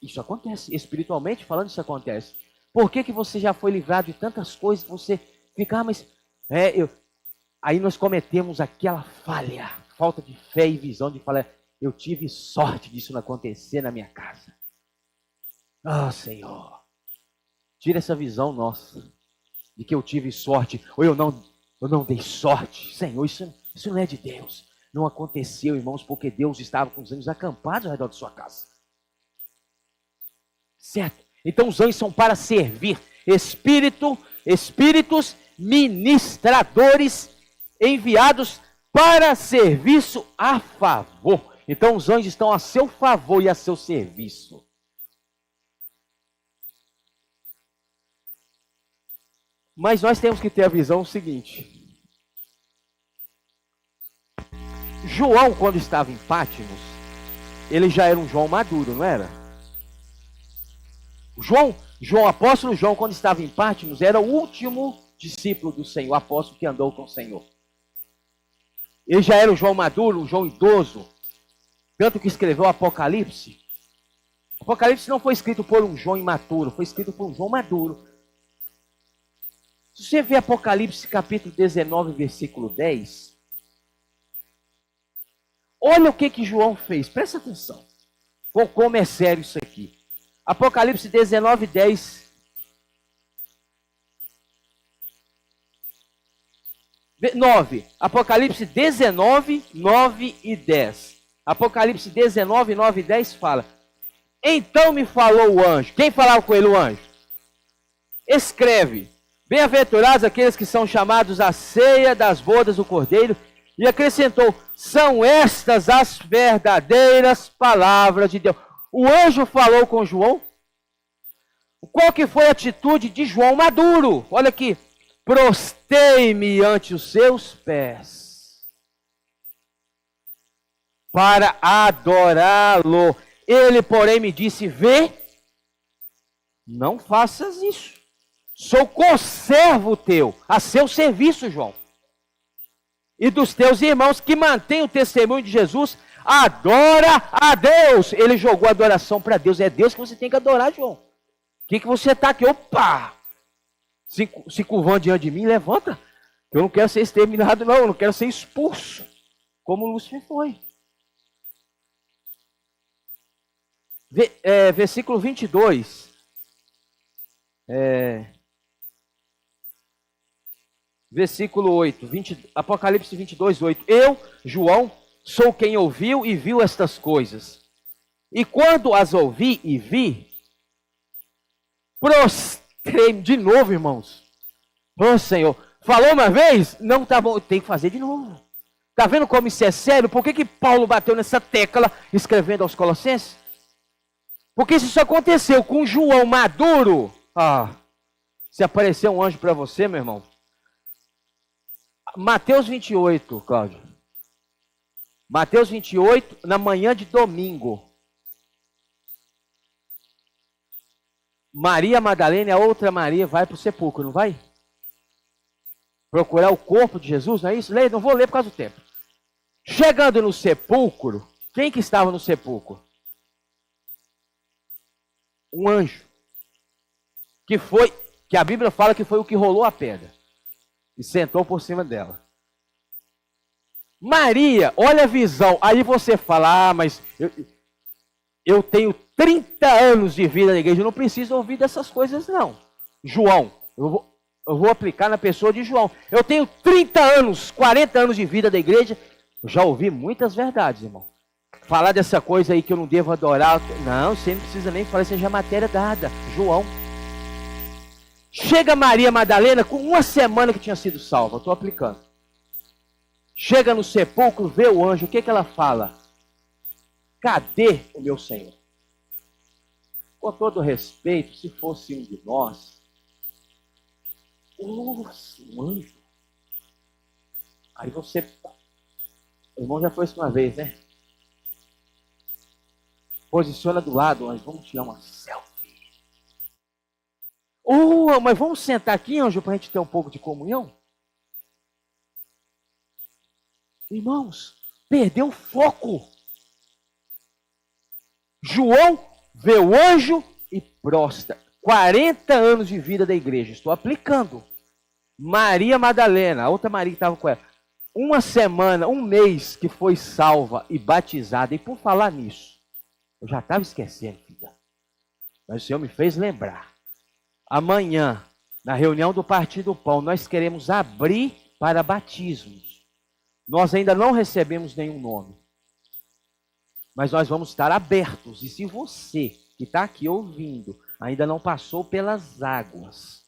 [SPEAKER 1] isso acontece. Espiritualmente falando, isso acontece. Por que você já foi livrado de tantas coisas que você fica, mas... Aí nós cometemos aquela falha, falta de fé e visão de falar: eu tive sorte disso não acontecer na minha casa. Ah, Senhor, tira essa visão nossa, de que eu tive sorte, ou eu não dei sorte. Senhor, isso não é de Deus. Não aconteceu, irmãos, porque Deus estava com os anjos acampados ao redor de sua casa. Certo? Então os anjos são para servir. Espíritos ministradores, enviados para serviço a favor. Então os anjos estão a seu favor e a seu serviço. Mas nós temos que ter a visão seguinte: João, quando estava em Patmos, ele já era um João maduro, não era? Apóstolo João, quando estava em Patmos, era o último discípulo do Senhor, apóstolo que andou com o Senhor. Ele já era um João maduro, um João idoso, tanto que escreveu o Apocalipse. O Apocalipse não foi escrito por um João imaturo, foi escrito por um João maduro. Se você vê Apocalipse capítulo 19, versículo 10, olha o que João fez, presta atenção. Como é sério isso aqui. Apocalipse 19, 10. 9. Apocalipse 19, 9 e 10. Apocalipse 19, 9 e 10 fala: então me falou o anjo. Quem falava com ele, o anjo? Escreve: bem-aventurados aqueles que são chamados à ceia das bodas do Cordeiro. E acrescentou: são estas as verdadeiras palavras de Deus. O anjo falou com João. Qual que foi a atitude de João maduro? Olha aqui: prostei-me ante os seus pés para adorá-lo. Ele, porém, me disse: vê, não faças isso. Sou conservo teu, a seu serviço, João. e dos teus irmãos que mantêm o testemunho de Jesus, adora a Deus. Ele jogou a adoração para Deus. É Deus que você tem que adorar, João. O que você está aqui? Opa! Se curvando diante de mim, levanta. Eu não quero ser exterminado, não. Eu não quero ser expulso, como Lúcifer foi. Versículo 22. Versículo 8. Apocalipse 22, 8. Eu, João, sou quem ouviu e viu estas coisas. E quando as ouvi e vi, prostrei-me de novo, irmãos. Ô Senhor, falou uma vez? Não, tá bom, tem que fazer de novo. Tá vendo como isso é sério? Por que Paulo bateu nessa tecla escrevendo aos Colossenses? Porque se isso aconteceu com João maduro, se aparecer um anjo para você, meu irmão. Mateus 28, Cláudio. Mateus 28, na manhã de domingo. Maria Madalena e a outra Maria vai para o sepulcro, não vai? Procurar o corpo de Jesus, não é isso? Não vou ler por causa do tempo. Chegando no sepulcro, quem que estava no sepulcro? Um anjo. Que a Bíblia fala que foi o que rolou a pedra. E sentou por cima dela. Maria, olha a visão. Aí você fala, mas eu tenho 30 anos de vida na igreja, eu não preciso ouvir dessas coisas não. João, eu vou aplicar na pessoa de João. Eu tenho 30 anos, 40 anos de vida da igreja, eu já ouvi muitas verdades, irmão. Falar dessa coisa aí que eu não devo adorar, não, você não precisa nem falar, seja matéria dada. João. Chega Maria Madalena com uma semana que tinha sido salva, eu estou aplicando. Chega no sepulcro, vê o anjo, o que ela fala? Cadê o meu Senhor? Com todo respeito, se fosse um de nós, nossa, um anjo. Aí você, o irmão já foi isso uma vez, né? Posiciona do lado, anjo, vamos tirar uma selfie. Mas vamos sentar aqui, anjo, para a gente ter um pouco de comunhão? Irmãos, perdeu o foco. João vê o anjo e prostra. 40 anos de vida da igreja, estou aplicando. Maria Madalena, a outra Maria que estava com ela, uma semana, um mês que foi salva e batizada. E por falar nisso, eu já estava esquecendo, filha. Mas o Senhor me fez lembrar. Amanhã, na reunião do Partido Pão, nós queremos abrir para batismos. Nós ainda não recebemos nenhum nome. Mas nós vamos estar abertos. E se você que está aqui ouvindo ainda não passou pelas águas,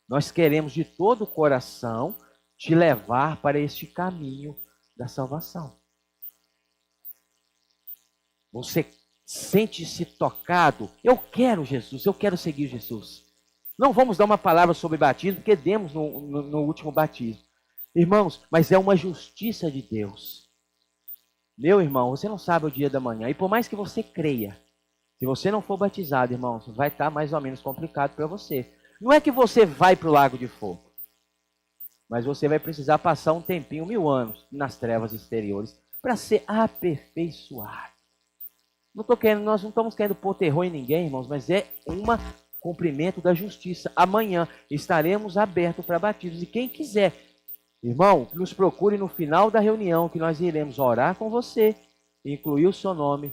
[SPEAKER 1] nós queremos de todo o coração te levar para este caminho da salvação. Você sente-se tocado? Eu quero Jesus, eu quero seguir Jesus. Não vamos dar uma palavra sobre batismo, porque demos no último batismo. Irmãos, mas é uma justiça de Deus. Meu irmão, você não sabe o dia da manhã. E por mais que você creia, se você não for batizado, irmãos, vai estar mais ou menos complicado para você. Não é que você vai para o lago de fogo, mas você vai precisar passar um tempinho, 1000 anos, nas trevas exteriores, para ser aperfeiçoado. Nós não estamos querendo pôr terror em ninguém, irmãos, mas é um cumprimento da justiça. Amanhã estaremos abertos para batismos. E quem quiser, irmão, nos procure no final da reunião, que nós iremos orar com você, incluir o seu nome,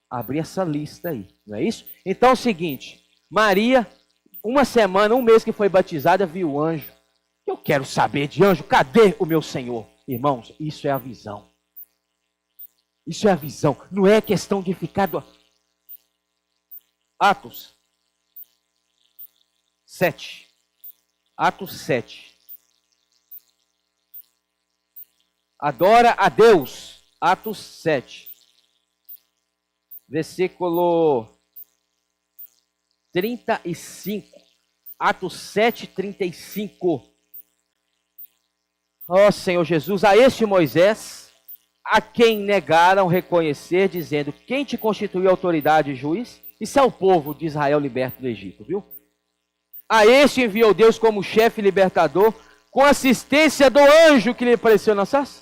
[SPEAKER 1] abrir essa lista aí, não é isso? Então é o seguinte, Maria, uma semana, um mês que foi batizada, viu o anjo. Eu quero saber de anjo, cadê o meu Senhor? Irmãos, isso é a visão. Isso é a visão, não é questão de ficar... Atos 7. Atos 7. Adora a Deus. Atos 7. Versículo 35. Atos 7, 35. Ó Senhor Jesus, a este Moisés, a quem negaram reconhecer, dizendo, quem te constituiu autoridade e juiz? Isso é o povo de Israel liberto do Egito, viu? A este enviou Deus como chefe libertador, com assistência do anjo que lhe apareceu na sarça.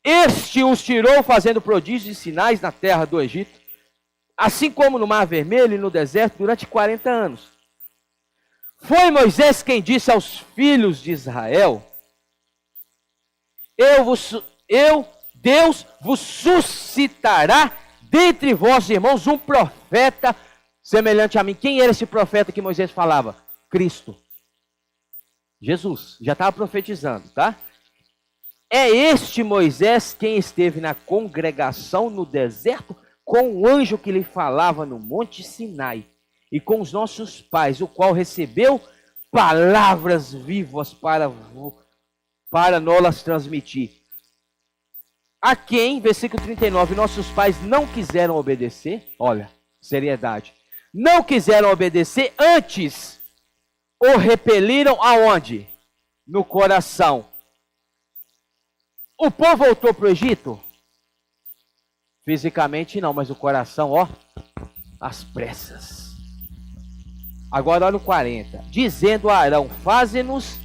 [SPEAKER 1] Este os tirou fazendo prodígios e sinais na terra do Egito, assim como no Mar Vermelho e no deserto, durante 40 anos. Foi Moisés quem disse aos filhos de Israel: Deus vos suscitará dentre vossos irmãos um profeta semelhante a mim. Quem era esse profeta que Moisés falava? Cristo. Jesus. Já estava profetizando, tá? É este Moisés quem esteve na congregação no deserto com o anjo que lhe falava no Monte Sinai e com os nossos pais, o qual recebeu palavras vivas para nós transmitir. A quem, versículo 39, nossos pais não quiseram obedecer, olha, seriedade, não quiseram obedecer, antes o repeliram aonde? No coração. O povo voltou para o Egito? Fisicamente não, mas o coração, ó, às pressas. Agora olha o 40. Dizendo a Arão, faze-nos,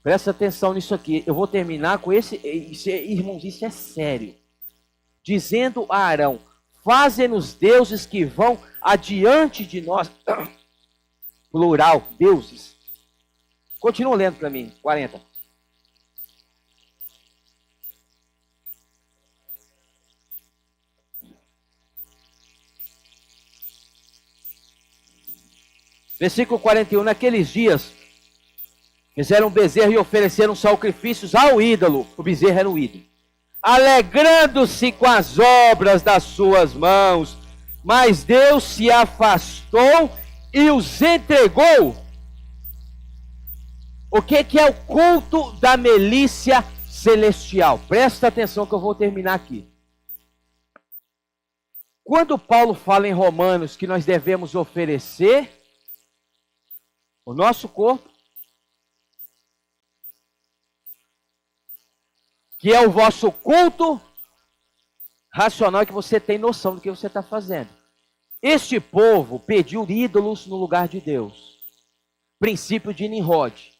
[SPEAKER 1] presta atenção nisso aqui, eu vou terminar com irmãos, isso é sério. Dizendo a Arão, faze-nos deuses que vão adiante de nós, plural, deuses. Continua lendo para mim, 40. Versículo 41, naqueles dias, fizeram um bezerro e ofereceram sacrifícios ao ídolo. O bezerro era o ídolo. Alegrando-se com as obras das suas mãos. Mas Deus se afastou e os entregou. O que é o culto da milícia celestial? Presta atenção que eu vou terminar aqui. Quando Paulo fala em Romanos que nós devemos oferecer o nosso corpo, que é o vosso culto racional, que você tem noção do que você está fazendo. Este povo pediu ídolos no lugar de Deus. Princípio de Nimrod.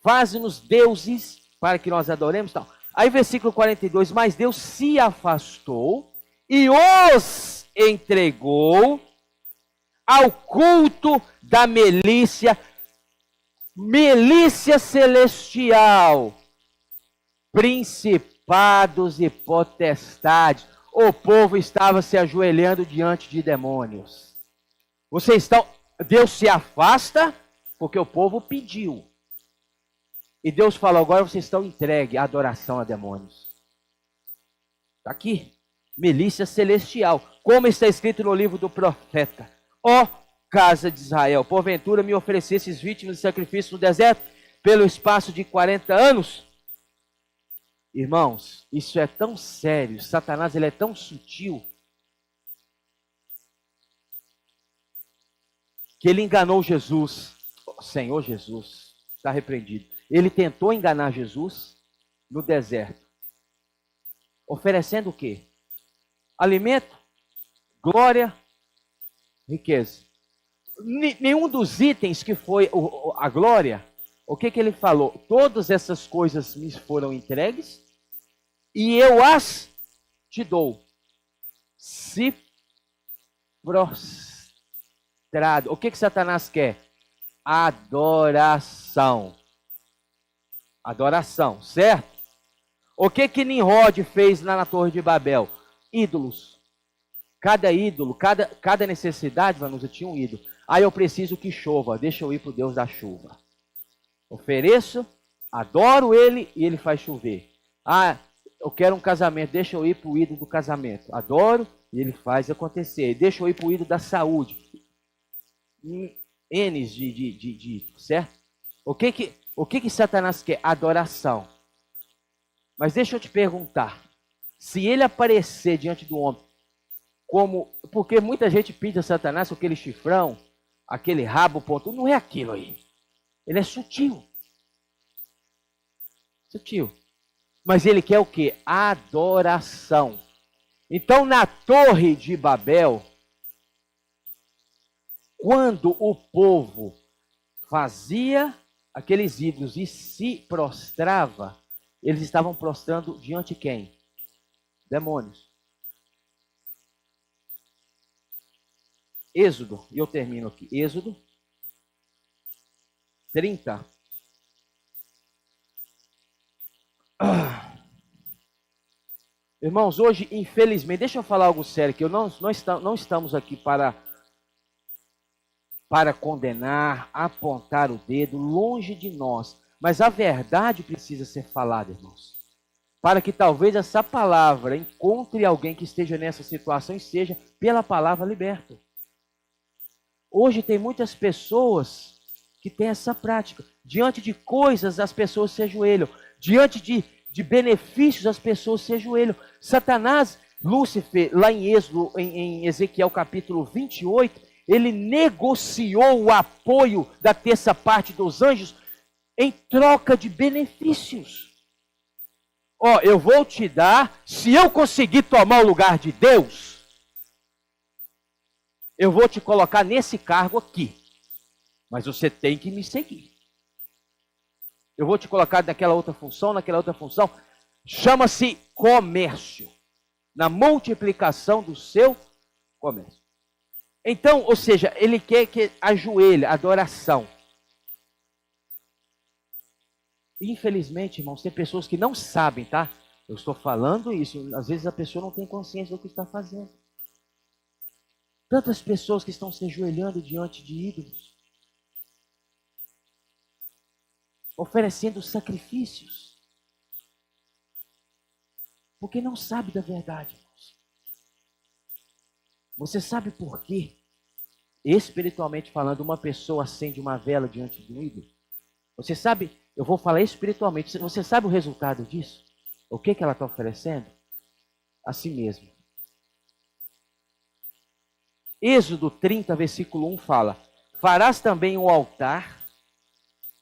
[SPEAKER 1] Faze-nos deuses para que nós adoremos. Tal. Aí versículo 42, mas Deus se afastou e os entregou ao culto da milícia celestial, principados e potestades. O povo estava se ajoelhando diante de demônios. Deus se afasta porque o povo pediu. E Deus fala, agora vocês estão entregues à adoração a demônios. Está aqui, milícia celestial, como está escrito no livro do profeta. Ó casa de Israel, porventura me oferecesses vítimas de sacrifício no deserto pelo espaço de 40 anos? Irmãos, isso é tão sério, Satanás ele é tão sutil, que ele enganou Jesus. O Senhor Jesus está repreendido. Ele tentou enganar Jesus no deserto, oferecendo o quê? Alimento, glória, riqueza. Nenhum dos itens que foi a glória, o que ele falou? Todas essas coisas me foram entregues e eu as te dou. Se prostrado. O que Satanás quer? Adoração. Adoração, certo? O que Nimrod fez lá na Torre de Babel? Ídolos. Cada ídolo, cada necessidade, Vanusa, tinha um ídolo. Aí eu preciso que chova, deixa eu ir para o Deus da chuva. Ofereço, adoro ele e ele faz chover. Ah, eu quero um casamento, deixa eu ir para o ídolo do casamento. Adoro e ele faz acontecer. Deixa eu ir para o ídolo da saúde. N's de certo? O que Satanás quer? Adoração. Mas deixa eu te perguntar. Se ele aparecer diante do homem, porque muita gente pede a Satanás com aquele chifrão, aquele rabo pontudo, não é aquilo aí. Ele é sutil. Sutil. Mas ele quer o quê? Adoração. Então, na Torre de Babel, quando o povo fazia aqueles ídolos e se prostrava, eles estavam prostrando diante de quem? Demônios. Êxodo, e eu termino aqui. Êxodo 30. Irmãos, hoje, infelizmente, deixa eu falar algo sério, que não estamos aqui para condenar, apontar o dedo, longe de nós. Mas a verdade precisa ser falada, irmãos. Para que talvez essa palavra encontre alguém que esteja nessa situação e seja, pela palavra, liberto. Hoje tem muitas pessoas que têm essa prática. Diante de coisas, as pessoas se ajoelham. Diante de benefícios, as pessoas se ajoelham. Satanás, Lúcifer, lá em Êxodo, em Ezequiel capítulo 28, ele negociou o apoio da terça parte dos anjos em troca de benefícios. Ó, eu vou te dar, se eu conseguir tomar o lugar de Deus, eu vou te colocar nesse cargo aqui. Mas você tem que me seguir. Eu vou te colocar naquela outra função. Chama-se comércio. Na multiplicação do seu comércio. Então, ou seja, ele quer que ajoelhe, adoração. Infelizmente, irmãos, tem pessoas que não sabem, tá? Eu estou falando isso, às vezes a pessoa não tem consciência do que está fazendo. Tantas pessoas que estão se ajoelhando diante de ídolos, oferecendo sacrifícios, porque não sabe da verdade, irmãos. Você sabe por quê? Espiritualmente falando, uma pessoa acende uma vela diante de um ídolo. Você sabe, eu vou falar espiritualmente, você sabe o resultado disso? O que ela está oferecendo? A si mesma. Êxodo 30, versículo 1 fala: farás também um altar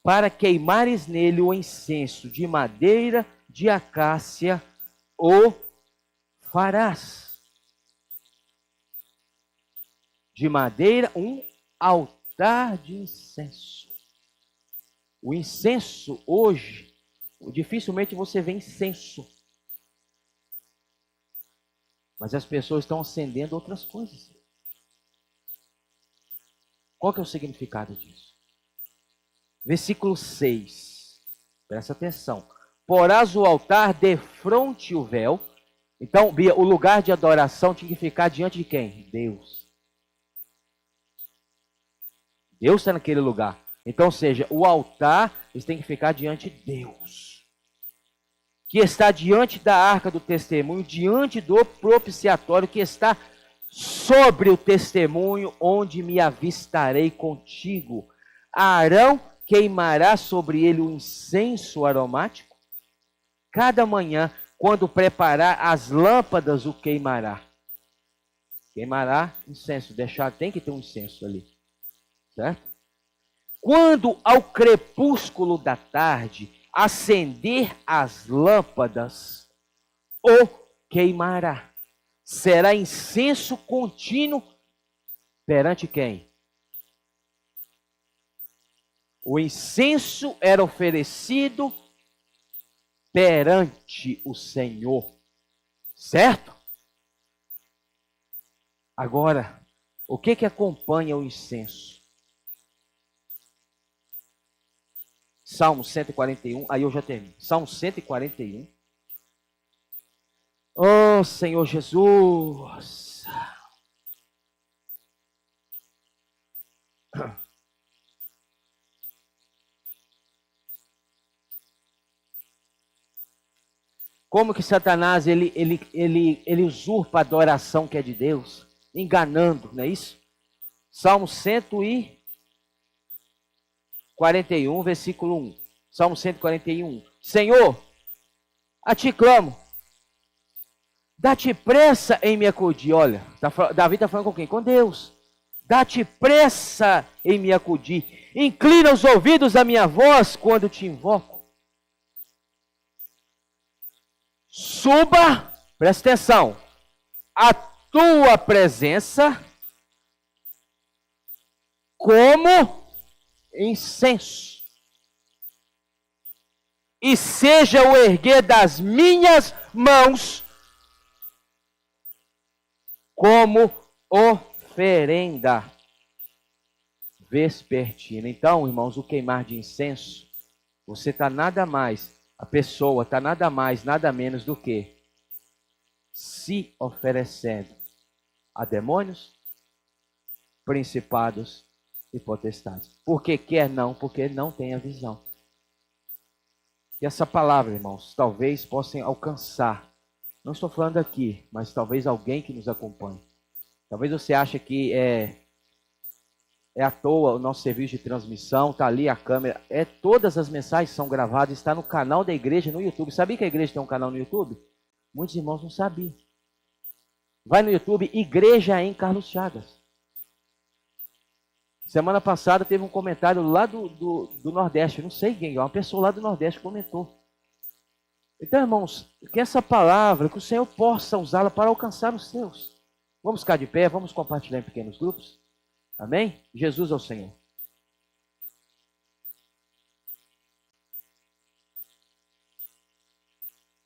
[SPEAKER 1] para queimares nele o incenso de madeira de acácia, o farás. De madeira, um altar de incenso. O incenso hoje, dificilmente você vê incenso. Mas as pessoas estão acendendo outras coisas. Qual que é o significado disso? Versículo 6. Presta atenção. Porás o altar defronte o véu. Então, Bia, o lugar de adoração tinha que ficar diante de quem? Deus. Deus está naquele lugar. Então, ou seja, o altar tem que ficar diante de Deus. Que está diante da arca do testemunho, diante do propiciatório, que está sobre o testemunho, onde me avistarei contigo. Arão queimará sobre ele o incenso aromático. Cada manhã, quando preparar as lâmpadas, o queimará. Queimará incenso, tem que ter um incenso ali. Certo? Quando ao crepúsculo da tarde acender as lâmpadas, o queimará. Será incenso contínuo perante quem? O incenso era oferecido perante o Senhor. Certo? Agora, o que acompanha o incenso? Salmo 141, aí eu já termino. Salmo 141. Oh, Senhor Jesus. Como que Satanás ele usurpa a adoração que é de Deus, enganando, não é isso? Salmo 141, versículo 1. Salmo 141. Senhor, a ti clamo. Dá-te pressa em me acudir. Olha, Davi está falando com quem? Com Deus. Dá-te pressa em me acudir. Inclina os ouvidos à minha voz quando te invoco. Suba, presta atenção, a tua presença como incenso. e seja o erguer das minhas mãos como oferenda vespertina. Então, irmãos, o queimar de incenso, você está nada mais, a pessoa está nada mais, nada menos do que se oferecendo a demônios, principados e potestades. Porque quer não, porque não tem a visão. E essa palavra, irmãos, talvez possam alcançar, não estou falando aqui, mas talvez alguém que nos acompanhe. Talvez você ache que é à toa o nosso serviço de transmissão, está ali a câmera, todas as mensagens são gravadas, está no canal da igreja no YouTube. Sabia que a igreja tem um canal no YouTube? Muitos irmãos não sabiam. Vai no YouTube, Igreja em Carlos Chagas. Semana passada teve um comentário lá do Nordeste, não sei quem, uma pessoa lá do Nordeste comentou. Então, irmãos, que essa palavra, que o Senhor possa usá-la para alcançar os seus. Vamos ficar de pé, vamos compartilhar em pequenos grupos. Amém? Jesus é o Senhor.